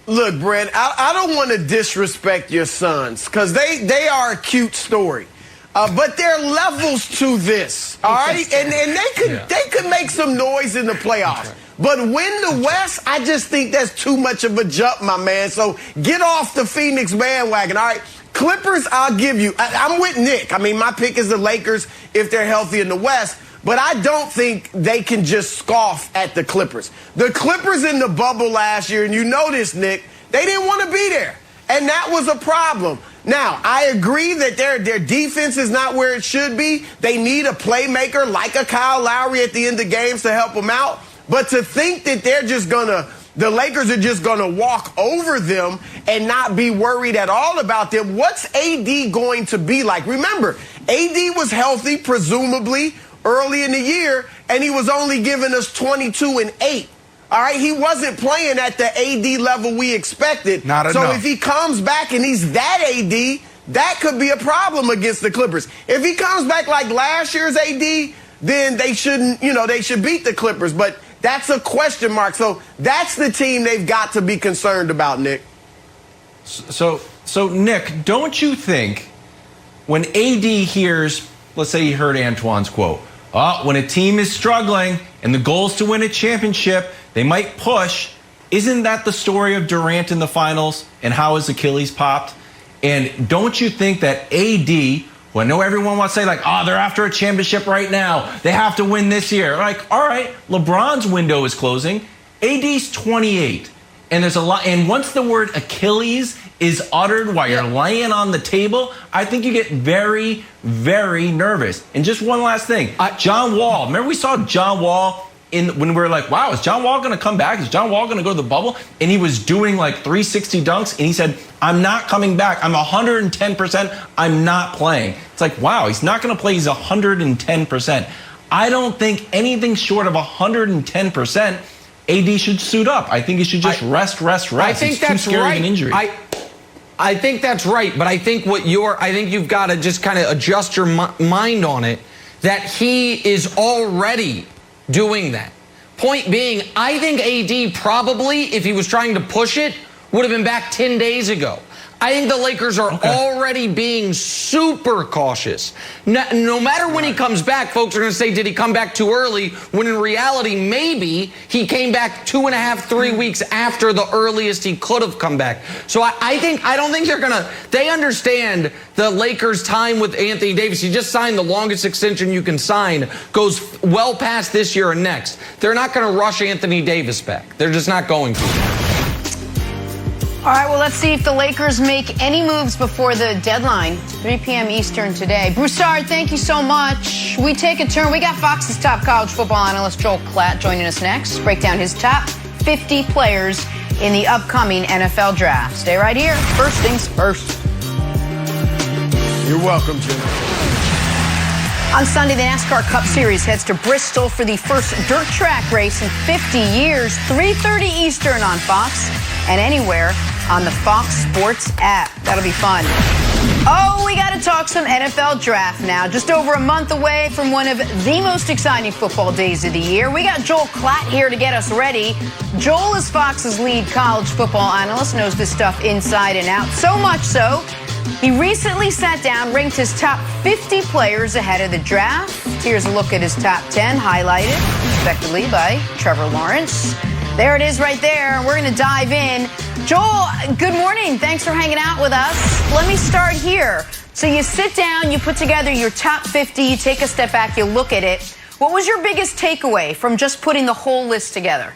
Speaker 11: Look, Brent, I don't want to disrespect your Suns because they are a cute story. But there are levels to this, all right? And they could make some noise in the playoffs. But win the West, I just think that's too much of a jump, my man. So get off the Phoenix bandwagon, all right? Clippers, I'll give you. I'm with Nick. I mean, my pick is the Lakers if they're healthy in the West. But I don't think they can just scoff at the Clippers. The Clippers in the bubble last year, and you know this, Nick, they didn't want to be there. And that was a problem. Now, I agree that their defense is not where it should be. They need a playmaker like a Kyle Lowry at the end of games to help them out. But to think that the Lakers are just going to walk over them and not be worried at all about them, what's AD going to be like? Remember, AD was healthy, presumably, early in the year, and he was only giving us 22 and 8. All right, he wasn't playing at the AD level we expected.
Speaker 3: Not
Speaker 11: so
Speaker 3: enough.
Speaker 11: If he comes back and he's that AD, that could be a problem against the Clippers. If he comes back like last year's AD, then they shouldn't, they should beat the Clippers. But that's a question mark. So that's the team they've got to be concerned about, Nick.
Speaker 5: So Nick, don't you think when AD hears, let's say he heard Antoine's quote, when a team is struggling and the goal is to win a championship, they might push. Isn't that the story of Durant in the finals and how his Achilles popped? And don't you think that AD, who I know everyone wants to say, they're after a championship right now. They have to win this year. All right, LeBron's window is closing. AD's 28. And there's a lot. And once the word Achilles is uttered while you're laying on the table, I think you get very, very nervous. And just one last thing. John Wall. Remember we saw John Wall when we were like, wow, is John Wall going to come back? Is John Wall going to go to the bubble? And he was doing 360 dunks. And he said, I'm not coming back. I'm 110%. I'm not playing. It's like, wow, he's not going to play. He's 110%. I don't think anything short of 110%. AD should suit up. I think he should just rest.
Speaker 4: I think that's
Speaker 5: too scary
Speaker 4: right.
Speaker 5: of an injury.
Speaker 4: I think that's right, but I think I think you've got to just kind of adjust your mind on it that he is already doing that. Point being, I think AD probably, if he was trying to push it, would have been back 10 days ago. I think the Lakers are already being super cautious. No matter when he comes back, folks are going to say, did he come back too early? When in reality, maybe he came back 2.5, 3 weeks after the earliest he could have come back. So I don't think they understand the Lakers' time with Anthony Davis. He just signed the longest extension you can sign, goes well past this year and next. They're not going to rush Anthony Davis back. They're just not going to.
Speaker 2: All right, well, let's see if the Lakers make any moves before the deadline, 3 p.m. Eastern today. Broussard, thank you so much. We take a turn. We got Fox's top college football analyst, Joel Klatt, joining us next. Break down his top 50 players in the upcoming NFL draft. Stay right here. First things first.
Speaker 11: You're welcome, Jim.
Speaker 2: On Sunday, the NASCAR Cup Series heads to Bristol for the first dirt track race in 50 years, 3:30 Eastern on Fox and anywhere on the Fox Sports app. That'll be fun. Oh, we got to talk some NFL draft now. Just over a month away from one of the most exciting football days of the year. We got Joel Klatt here to get us ready. Joel is Fox's lead college football analyst, knows this stuff inside and out. So much so, he recently sat down, ranked his top 50 players ahead of the draft. Here's a look at his top 10, highlighted, respectively, by Trevor Lawrence. There it is right there. We're going to dive in. Joel, good morning. Thanks for hanging out with us. Let me start here. So you sit down, you put together your top 50, you take a step back, you look at it. What was your biggest takeaway from just putting the whole list together?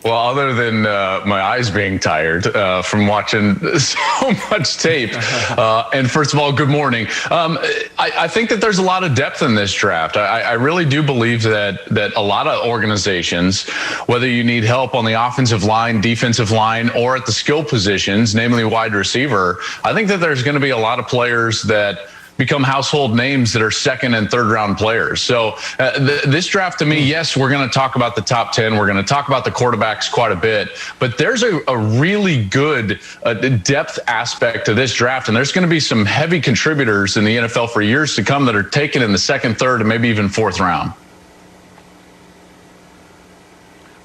Speaker 14: Well, other than my eyes being tired from watching so much tape, and first of all, good morning. I think that there's a lot of depth in this draft. I really do believe that a lot of organizations, whether you need help on the offensive line, defensive line, or at the skill positions, namely wide receiver, I think that there's going to be a lot of players that become household names that are second and third round players. So this draft, to me, yes, we're going to talk about the top 10. We're going to talk about the quarterbacks quite a bit, but there's a really good depth aspect to this draft. And there's going to be some heavy contributors in the NFL for years to come that are taken in the second, third, and maybe even fourth round.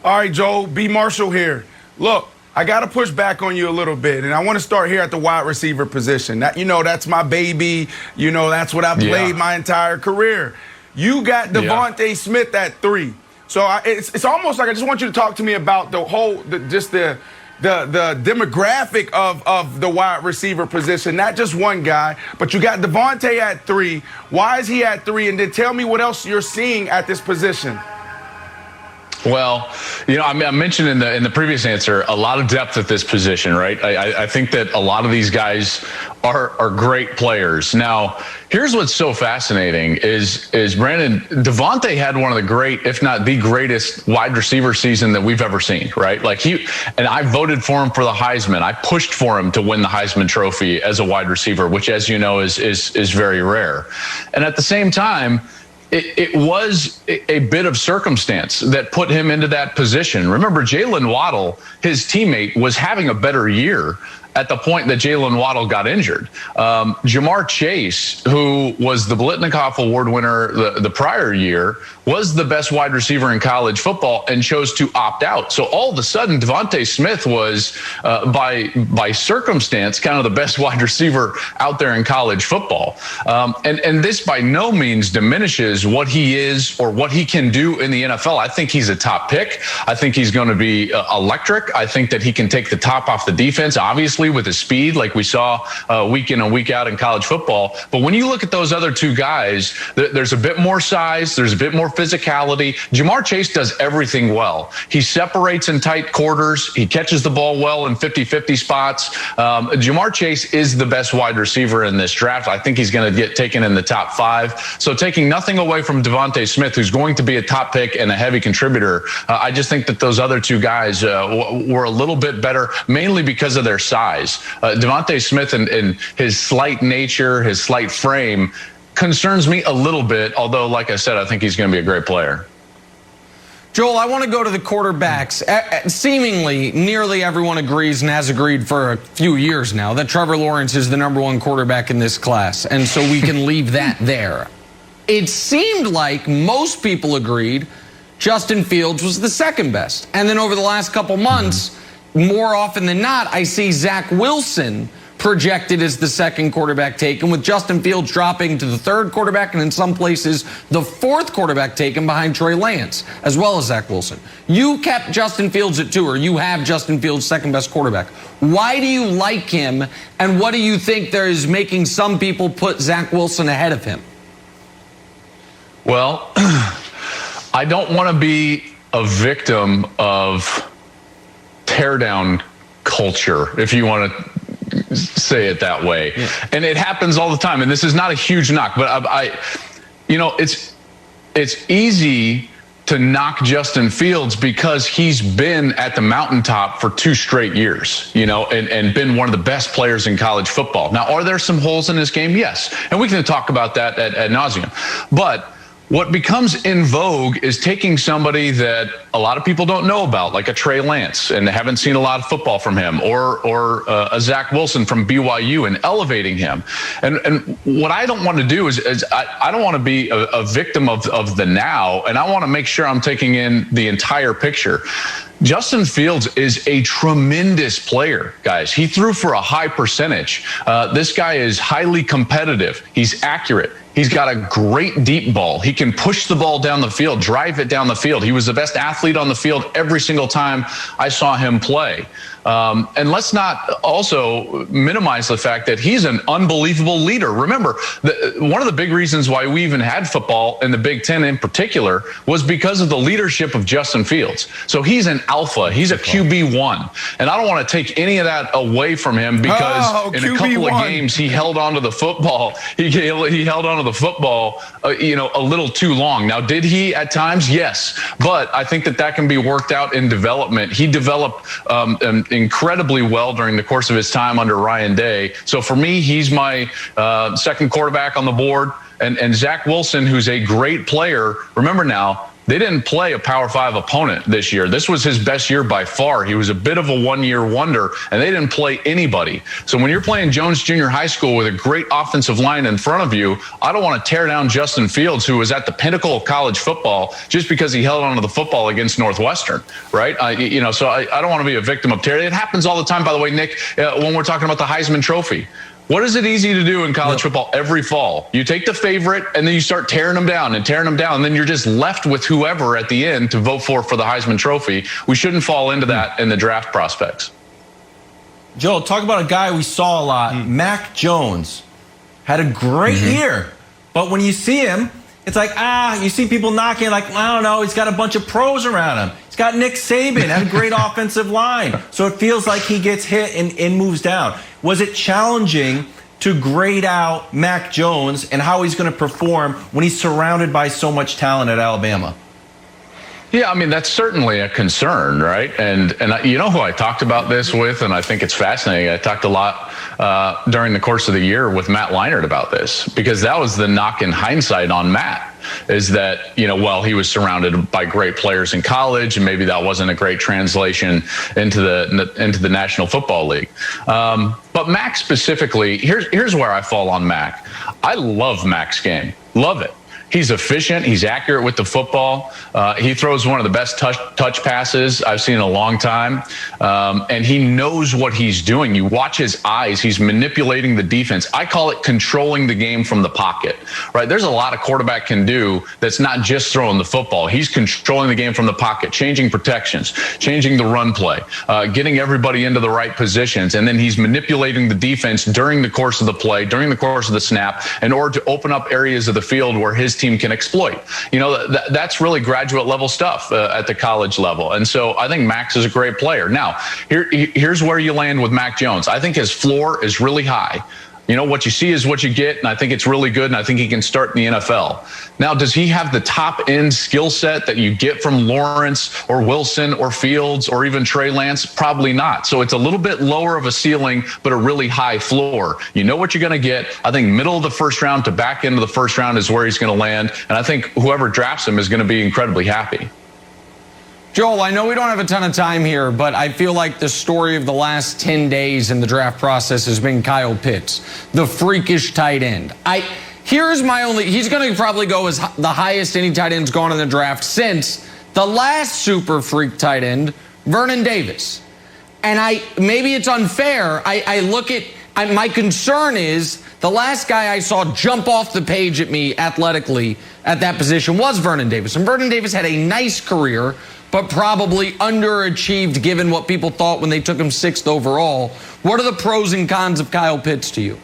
Speaker 3: All right, Joel, B. Marshall here. Look, I got to push back on you a little bit, and I want to start here at the wide receiver position. That's my baby. That's what I played my entire career. You got Devontae Smith at 3. So it's almost like I just want you to talk to me about the whole, the demographic of the wide receiver position, not just one guy, but you got Devontae at 3. Why is he at 3? And then tell me what else you're seeing at this position.
Speaker 14: Well, I mentioned in the previous answer a lot of depth at this position, right? I think that a lot of these guys are great players. Now, here's what's so fascinating is Brandon, Devontae had one of the great, if not the greatest wide receiver season that we've ever seen, right? Like and I voted for him for the Heisman. I pushed for him to win the Heisman Trophy as a wide receiver, which, as you know, is very rare. And at the same time, it was a bit of circumstance that put him into that position. Remember, Jalen Waddle, his teammate, was having a better year at the point that Jalen Waddle got injured. Jamar Chase, who was the Blitnikoff Award winner the prior year, was the best wide receiver in college football and chose to opt out. So all of a sudden, Devontae Smith was, by circumstance, kind of the best wide receiver out there in college football. And this by no means diminishes what he is or what he can do in the NFL. I think he's a top pick. I think he's going to be electric. I think that he can take the top off the defense, obviously, with his speed, like we saw week in and week out in college football. But when you look at those other two guys, there's a bit more size, there's a bit more physicality. Jamar Chase does everything well. He separates in tight quarters. He catches the ball well in 50-50 spots. Jamar Chase is the best wide receiver in this draft. I think he's going to get taken in the top 5. So taking nothing away from Devontae Smith, who's going to be a top pick and a heavy contributor, I just think that those other two guys were a little bit better, mainly because of their size. Devontae Smith and his slight nature, his slight frame, concerns me a little bit, although, like I said, I think he's going to be a great player.
Speaker 4: Joel, I want to go to the quarterbacks. Seemingly, nearly everyone agrees and has agreed for a few years now that Trevor Lawrence is the #1 quarterback in this class, and so we can leave that there. It seemed like most people agreed Justin Fields was the second best. And then over the last couple months, more often than not, I see Zach Wilson projected as the second quarterback taken, with Justin Fields dropping to the third quarterback, and in some places, the fourth quarterback taken behind Trey Lance, as well as Zach Wilson. You kept Justin Fields at 2, or you have Justin Fields second best quarterback. Why do you like him, and what do you think there is making some people put Zach Wilson ahead of him?
Speaker 14: Well, I don't want to be a victim of teardown culture, if you want to say it that way. Yeah. And it happens all the time. And this is not a huge knock, but it's easy to knock Justin Fields because he's been at the mountaintop for 2 straight years, and been one of the best players in college football. Now, are there some holes in his game? Yes. And we can talk about that ad nauseum. But what becomes in vogue is taking somebody that a lot of people don't know about, like a Trey Lance, and haven't seen a lot of football from him, or a Zach Wilson from BYU, and elevating him. And what I don't want to do is I don't want to be a victim of the now, and I want to make sure I'm taking in the entire picture. Justin Fields is a tremendous player, guys. He threw for a high percentage. This guy is highly competitive. He's accurate. He's got a great deep ball. He can push the ball down the field, drive it down the field. He was the best athlete on the field every single time I saw him play. And let's not also minimize the fact that he's an unbelievable leader. Remember, one of the big reasons why we even had football in the Big Ten in particular was because of the leadership of Justin Fields. So he's an alpha. He's a QB1. And I don't want to take any of that away from him because in a couple of games he held onto the football. He held onto the football, a little too long. Now, did he at times? Yes. But I think that can be worked out in development. He developed incredibly well during the course of his time under Ryan Day. So for me, he's my second quarterback on the board. And Zach Wilson, who's a great player. Remember now, they didn't play a Power 5 opponent this year. This was his best year by far. He was a bit of a one-year wonder, and they didn't play anybody. So when you're playing Jones Junior High School with a great offensive line in front of you, I don't want to tear down Justin Fields, who was at the pinnacle of college football, just because he held onto the football against Northwestern, right? So I don't want to be a victim of tear. It happens all the time, by the way, Nick, when we're talking about the Heisman Trophy. What is it easy to do in college football every fall? You take the favorite and then you start tearing them down, and then you're just left with whoever at the end to vote for the Heisman Trophy. We shouldn't fall into that in the draft prospects.
Speaker 5: Joel, talk about a guy we saw a lot. Mac Jones had a great year, but when you see him, it's like, you see people knocking, like, I don't know, he's got a bunch of pros around him. He's got Nick Saban, had a great offensive line. So it feels like he gets hit and moves down. Was it challenging to grade out Mac Jones and how he's going to perform when he's surrounded by so much talent at Alabama?
Speaker 14: Yeah, I mean, that's certainly a concern, right? And you know who I talked about this with, and I think it's fascinating. I talked a lot during the course of the year with Matt Leinart about this, because that was the knock in hindsight on Matt, is that, he was surrounded by great players in college, and maybe that wasn't a great translation into the National Football League. But Mac specifically, here's where I fall on Mac. I love Mac's game. Love it. He's efficient. He's accurate with the football. He throws one of the best touch passes I've seen in a long time. And he knows what he's doing. You watch his eyes. He's manipulating the defense. I call it controlling the game from the pocket, right? There's a lot a quarterback can do that's not just throwing the football. He's controlling the game from the pocket, changing protections, changing the run play, getting everybody into the right positions. And then he's manipulating the defense during the course of the play, during the course of the snap, in order to open up areas of the field where his team can exploit. That's really graduate level stuff at the college level. And so I think Max is a great player. Now, here's where you land with Mac Jones. I think his floor is really high. What you see is what you get, and I think it's really good, and I think he can start in the NFL. Now, does he have the top-end skill set that you get from Lawrence or Wilson or Fields or even Trey Lance? Probably not. So it's a little bit lower of a ceiling, but a really high floor. You know what you're going to get. I think middle of the first round to back end of the first round is where he's going to land, and I think whoever drafts him is going to be incredibly happy.
Speaker 4: Joel, I know we don't have a ton of time here, but I feel like the story of the last 10 days in the draft process has been Kyle Pitts, the freakish tight end. He's going to probably go as the highest any tight end's gone in the draft since the last super freak tight end, Vernon Davis. And maybe it's unfair. I look at, my concern is the last guy I saw jump off the page at me athletically at that position was Vernon Davis. And Vernon Davis had a nice career, but probably underachieved given what people thought when they took him 6th overall. What are the pros and cons of Kyle Pitts to you?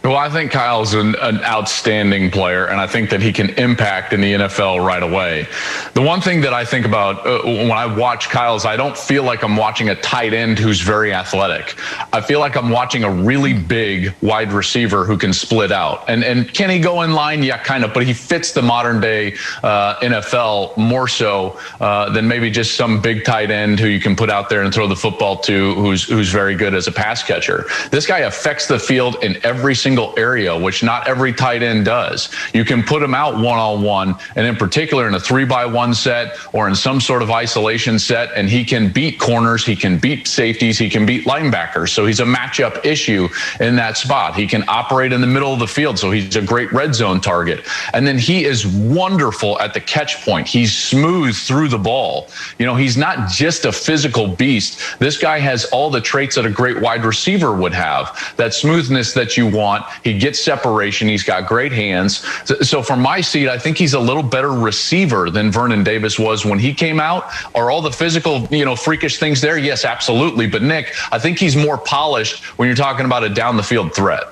Speaker 14: Well, I think Kyle's an outstanding player, and I think that he can impact in the NFL right away. The one thing that I think about when I watch Kyle is I don't feel like I'm watching a tight end who's very athletic. I feel like I'm watching a really big wide receiver who can split out. And can he go in line? Yeah, kind of, but he fits the modern day NFL more so than maybe just some big tight end who you can put out there and throw the football to who's very good as a pass catcher. This guy affects the field in every single area, which not every tight end does. You can put him out one-on-one, and in particular in a 3-by-1 set or in some sort of isolation set, and he can beat corners, he can beat safeties, he can beat linebackers. So he's a matchup issue in that spot. He can operate in the middle of the field, so he's a great red zone target. And then he is wonderful at the catch point. He's smooth through the ball. You know, he's not just a physical beast. This guy has all the traits that a great wide receiver would have. That smoothness that you want. He gets separation. He's got great hands. So from my seat, I think he's a little better receiver than Vernon Davis was when he came out. Are all the physical, freakish things there? Yes, absolutely. But Nick, I think he's more polished when you're talking about a down the field threat.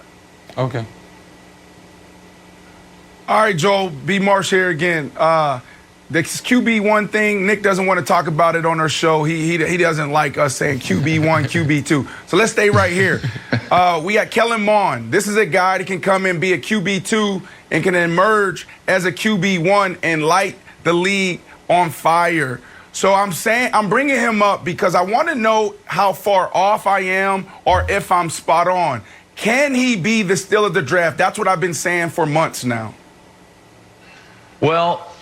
Speaker 4: Okay.
Speaker 3: All right, Joel, B. Marsh here again. The QB1 thing, Nick doesn't want to talk about it on our show. He doesn't like us saying QB1, QB2. So let's stay right here. We got Kellen Mond. This is a guy that can come and be a QB2 and can emerge as a QB1 and light the league on fire. So I'm bringing him up because I want to know how far off I am or if I'm spot on. Can he be the steal of the draft? That's what I've been saying for months now.
Speaker 14: Well,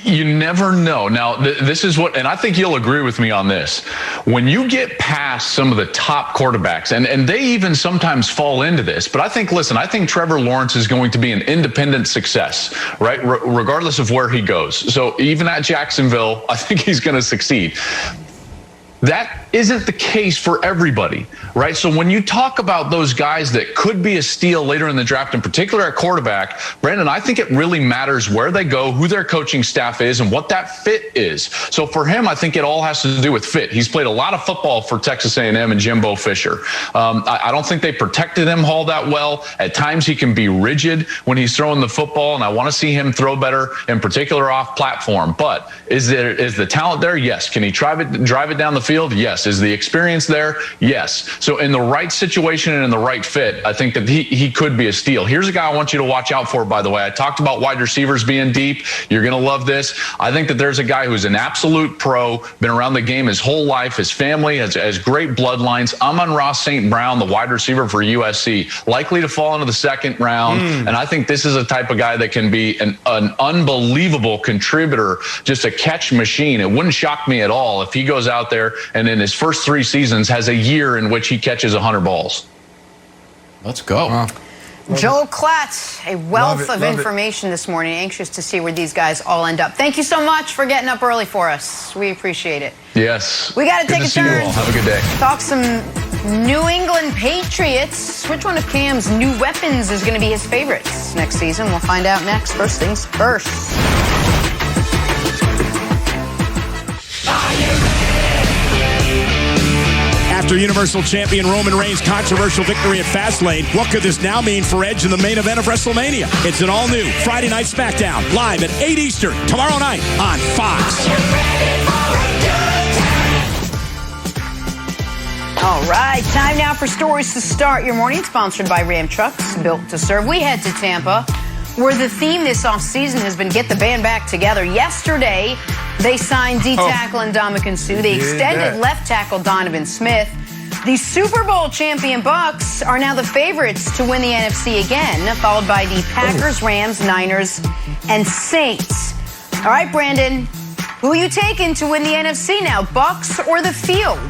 Speaker 14: you never know. Now, this is what, and I think you'll agree with me on this. When you get past some of the top quarterbacks, and they even sometimes fall into this, but I think Trevor Lawrence is going to be an independent success, right? Regardless of where he goes. So even at Jacksonville, I think he's going to succeed. That isn't the case for everybody, right? So when you talk about those guys that could be a steal later in the draft, in particular at quarterback, Brandon, I think it really matters where they go, who their coaching staff is, and what that fit is. So for him, I think it all has to do with fit. He's played a lot of football for Texas A&M and Jimbo Fisher. I don't think they protected him all that well. At times he can be rigid when he's throwing the football, and I want to see him throw better, in particular off platform. But is the talent there? Yes. Can he drive it down the field? Yes. Is the experience there? Yes. So in the right situation and in the right fit, I think that he could be a steal. Here's a guy I want you to watch out for, by the way. I talked about wide receivers being deep. You're going to love this. I think that there's a guy who's an absolute pro, been around the game his whole life. His family has great bloodlines. Amon-Ra St. Brown, the wide receiver for USC, likely to fall into the 2nd round. And I think this is a type of guy that can be an unbelievable contributor, just a catch machine. It wouldn't shock me at all if he goes out there and in his first 3 seasons has a year in which he catches 100 balls.
Speaker 5: Let's go.
Speaker 2: Wow. Joel Klatt, a wealth of information this morning. Anxious to see where these guys all end up. Thank you so much for getting up early for us. We appreciate it.
Speaker 14: Yes.
Speaker 2: We got to take a turn.
Speaker 14: Have a good day.
Speaker 2: Talk some New England Patriots. Which one of Cam's new weapons is going to be his favorites next season? We'll find out next. First things first.
Speaker 15: After Universal Champion Roman Reigns' controversial victory at Fastlane, what could this now mean for Edge in the main event of WrestleMania? It's an all-new Friday Night SmackDown, live at 8 Eastern, tomorrow night on Fox.
Speaker 2: All right, time now for Stories to Start Your Morning, sponsored by Ram Trucks, built to serve. We head to Tampa, where the theme this offseason has been get the band back together. Yesterday, they signed D-tackle and Ndamukong Suh. They extended left tackle Donovan Smith. The Super Bowl champion Bucs are now the favorites to win the NFC again, followed by the Packers, Rams, Niners, and Saints. All right, Brandon, who are you taking to win the NFC now, Bucs or the field?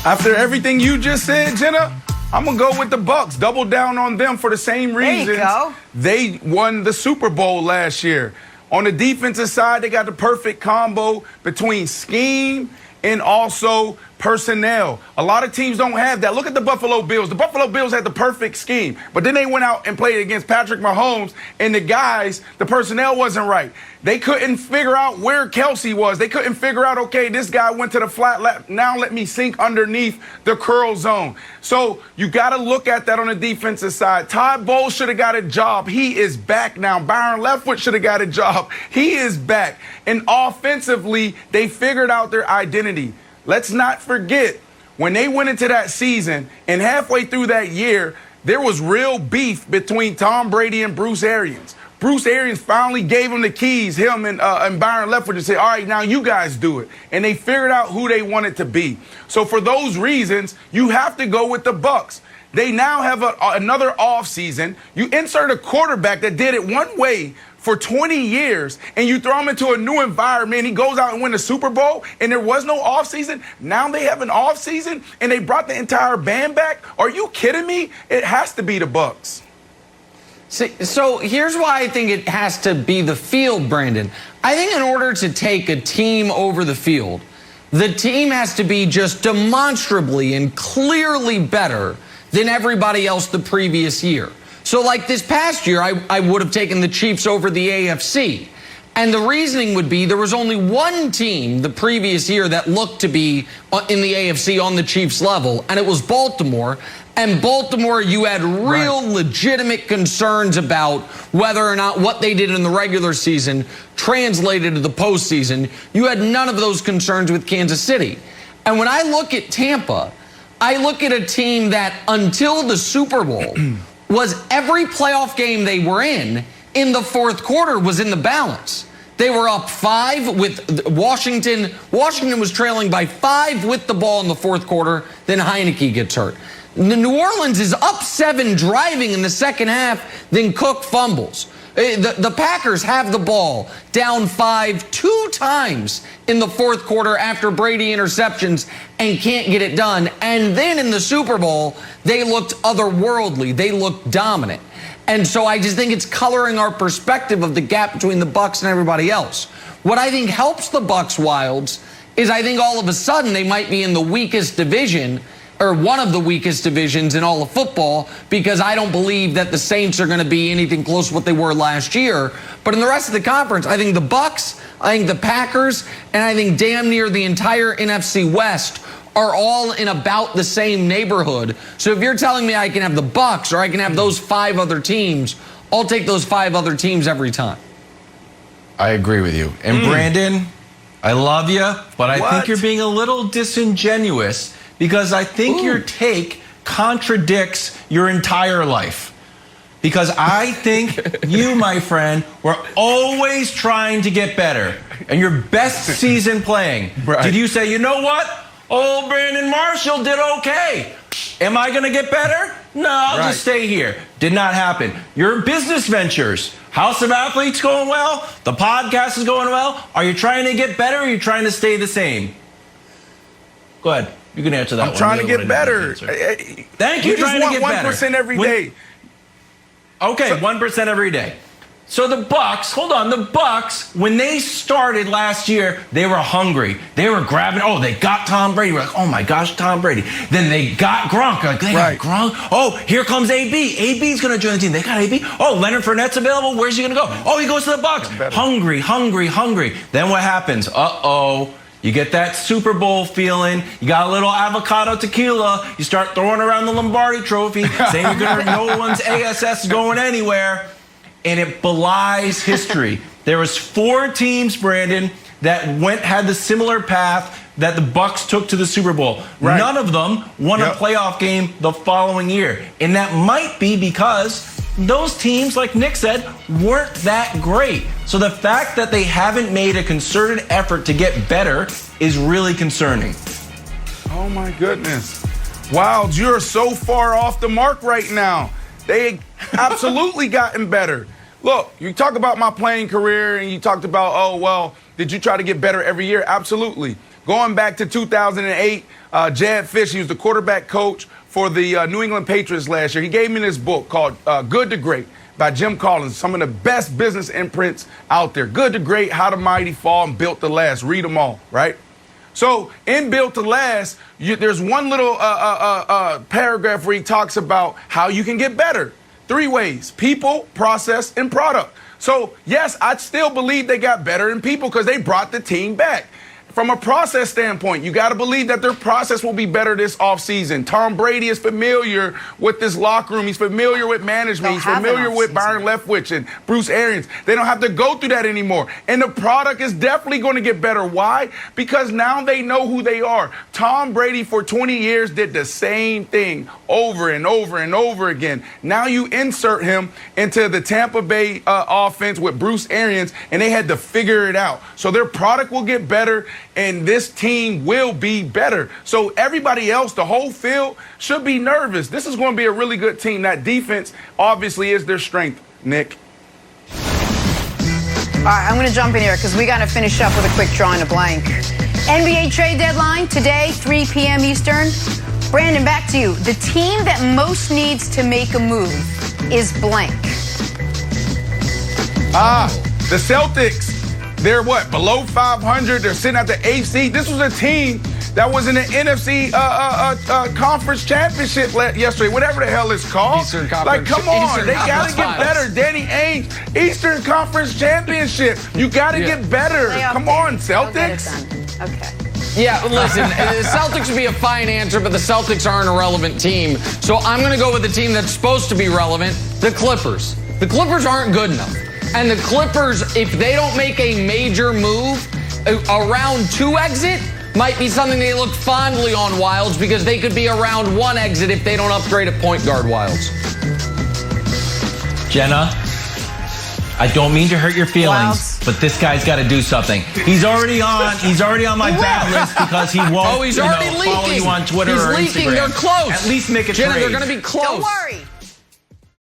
Speaker 3: After everything you just said, Jenna, I'm going to go with the Bucs. Double down on them for the same reasons.
Speaker 2: There you go.
Speaker 3: They won the Super Bowl last year. On the defensive side, they got the perfect combo between scheme and also personnel. A lot of teams don't have that. Look at the Buffalo Bills. The Buffalo Bills had the perfect scheme, but then they went out and played against Patrick Mahomes, and the personnel wasn't right. They couldn't figure out where Kelsey was. They couldn't figure out, okay, this guy went to the flat lap. Now let me sink underneath the curl zone. So you got to look at that on the defensive side. Todd Bowles should have got a job. He is back now. Byron Leftwich should have got a job. He is back. And offensively, they figured out their identity. Let's not forget, when they went into that season and halfway through that year, there was real beef between Tom Brady and Bruce Arians. Bruce Arians finally gave him the keys, him and Byron Leftwich, and said, all right, now you guys do it. And they figured out who they wanted to be. So for those reasons, you have to go with the Bucs. They now have another offseason. You insert a quarterback that did it one way for 20 years, and you throw him into a new environment. He goes out and wins the Super Bowl, and there was no offseason. Now they have an offseason, and they brought the entire band back. Are you kidding me? It has to be the Bucs.
Speaker 4: See, so here's why I think it has to be the field, Brandon. I think in order to take a team over the field, the team has to be just demonstrably and clearly better than everybody else the previous year. So like this past year, I would have taken the Chiefs over the AFC. And the reasoning would be there was only one team the previous year that looked to be in the AFC on the Chiefs level, and it was Baltimore. And Baltimore, you had real legitimate concerns about whether or not what they did in the regular season translated to the postseason. You had none of those concerns with Kansas City. And when I look at Tampa, I look at a team that until the Super Bowl was every playoff game they were in the fourth quarter was in the balance. They were up 5 with Washington. Washington was trailing by 5 with the ball in the fourth quarter. Then Heineke gets hurt. New Orleans is up 7 driving in the second half. Then Cook fumbles. The Packers have the ball down 5 2 times in the fourth quarter after Brady interceptions and can't get it done. And then in the Super Bowl, they looked otherworldly. They looked dominant. And so I just think it's coloring our perspective of the gap between the Bucs and everybody else. What I think helps the Bucs Wilds is I think all of a sudden they might be in the weakest division, or one of the weakest divisions in all of football, because I don't believe that the Saints are going to be anything close to what they were last year. But in the rest of the conference, I think the Bucs, I think the Packers, and I think damn near the entire NFC West are all in about the same neighborhood. So if you're telling me I can have the Bucs or I can have those 5 other teams, I'll take those 5 other teams every time.
Speaker 5: I agree with you. And Brandon, I love you, but I think you're being a little disingenuous because I think your take contradicts your entire life. Because I think you, my friend, were always trying to get better. And your best season playing. Right. Did you say, you know what? Old Brandon Marshall did okay. Am I going to get better? No, I'll just stay here. Did not happen. Your business ventures, House of Athletes going well. The podcast is going well. Are you trying to get better or are you trying to stay the same? Go ahead. You can answer that one.
Speaker 3: I'm trying to get better.
Speaker 5: Thank you.
Speaker 3: You just want 1% every day.
Speaker 5: Okay, 1% every day. So the Bucs, hold on, the Bucs, when they started last year, they were hungry. They were grabbing, they got Tom Brady. We're like, oh my gosh, Tom Brady. Then they got Gronk. Like, they got Gronk. Oh, here comes AB. AB's going to join the team. They got AB. Oh, Leonard Fournette's available. Where's he going to go? Oh, he goes to the Bucs. Hungry, hungry, hungry. Then what happens? You get that Super Bowl feeling. You got a little avocado tequila. You start throwing around the Lombardi trophy, saying no one's ASS is going anywhere. And it belies history. There was 4 teams, Brandon, that had the similar path that the Bucs took to the Super Bowl. Right. None of them won a playoff game the following year. And that might be because those teams, like Nick said, weren't that great. So the fact that they haven't made a concerted effort to get better is really concerning.
Speaker 3: Oh my goodness. Wilds, you're so far off the mark right now. They absolutely gotten better. Look, you talk about my playing career and you talked about, did you try to get better every year? Absolutely. Going back to 2008, Jad Fish, he was the quarterback coach for the New England Patriots last year. He gave me this book called Good to Great. by Jim Collins, some of the best business imprints out there. Good to Great, How the Mighty Fall, and Built to Last. Read them all, right? So in Built to Last, there's one little paragraph where he talks about how you can get better. 3 ways: people, process, and product. So, yes, I still believe they got better in people because they brought the team back. From a process standpoint, you got to believe that their process will be better this offseason. Tom Brady is familiar with this locker room. He's familiar with management. He's familiar with Byron Leftwich and Bruce Arians. They don't have to go through that anymore. And the product is definitely going to get better. Why? Because now they know who they are. Tom Brady for 20 years did the same thing over and over and over again. Now you insert him into the Tampa Bay offense with Bruce Arians, and they had to figure it out. So their product will get better, and this team will be better. So everybody else, the whole field, should be nervous. This is going to be a really good team. That defense obviously is their strength, Nick.
Speaker 2: All right, I'm going to jump in here because we got to finish up with a quick drawing a blank. NBA trade deadline today, 3 p.m. Eastern. Brandon, back to you. The team that most needs to make a move is blank.
Speaker 3: The Celtics. They're what, below 500? They're sitting at the 8th seed. This was a team that was in the NFC Conference Championship yesterday, whatever the hell it's called.
Speaker 4: Eastern Conference.
Speaker 3: Like, come on,
Speaker 4: Eastern
Speaker 3: they got to get
Speaker 4: Conference
Speaker 3: better. Danny Ainge, Eastern Conference Championship. You got to get better. Come on, Celtics.
Speaker 2: Okay.
Speaker 4: Yeah, listen, the Celtics would be a fine answer, but the Celtics aren't a relevant team. So I'm going to go with the team that's supposed to be relevant, the Clippers. The Clippers aren't good enough. And the Clippers, if they don't make a major move, a round 2 exit might be something they look fondly on, Wilds, because they could be a round 1 exit if they don't upgrade at point guard, Wilds.
Speaker 5: Jenna, I don't mean to hurt your feelings, but this guy's got to do something. He's already on my bad list because he won't.
Speaker 4: Oh, he's already leaking.
Speaker 5: Follow you on Twitter
Speaker 4: he's
Speaker 5: or
Speaker 4: leaking.
Speaker 5: Instagram.
Speaker 4: They're close.
Speaker 5: At least make a
Speaker 4: Jenna,
Speaker 5: trade.
Speaker 4: they're going to be close.
Speaker 2: Don't worry.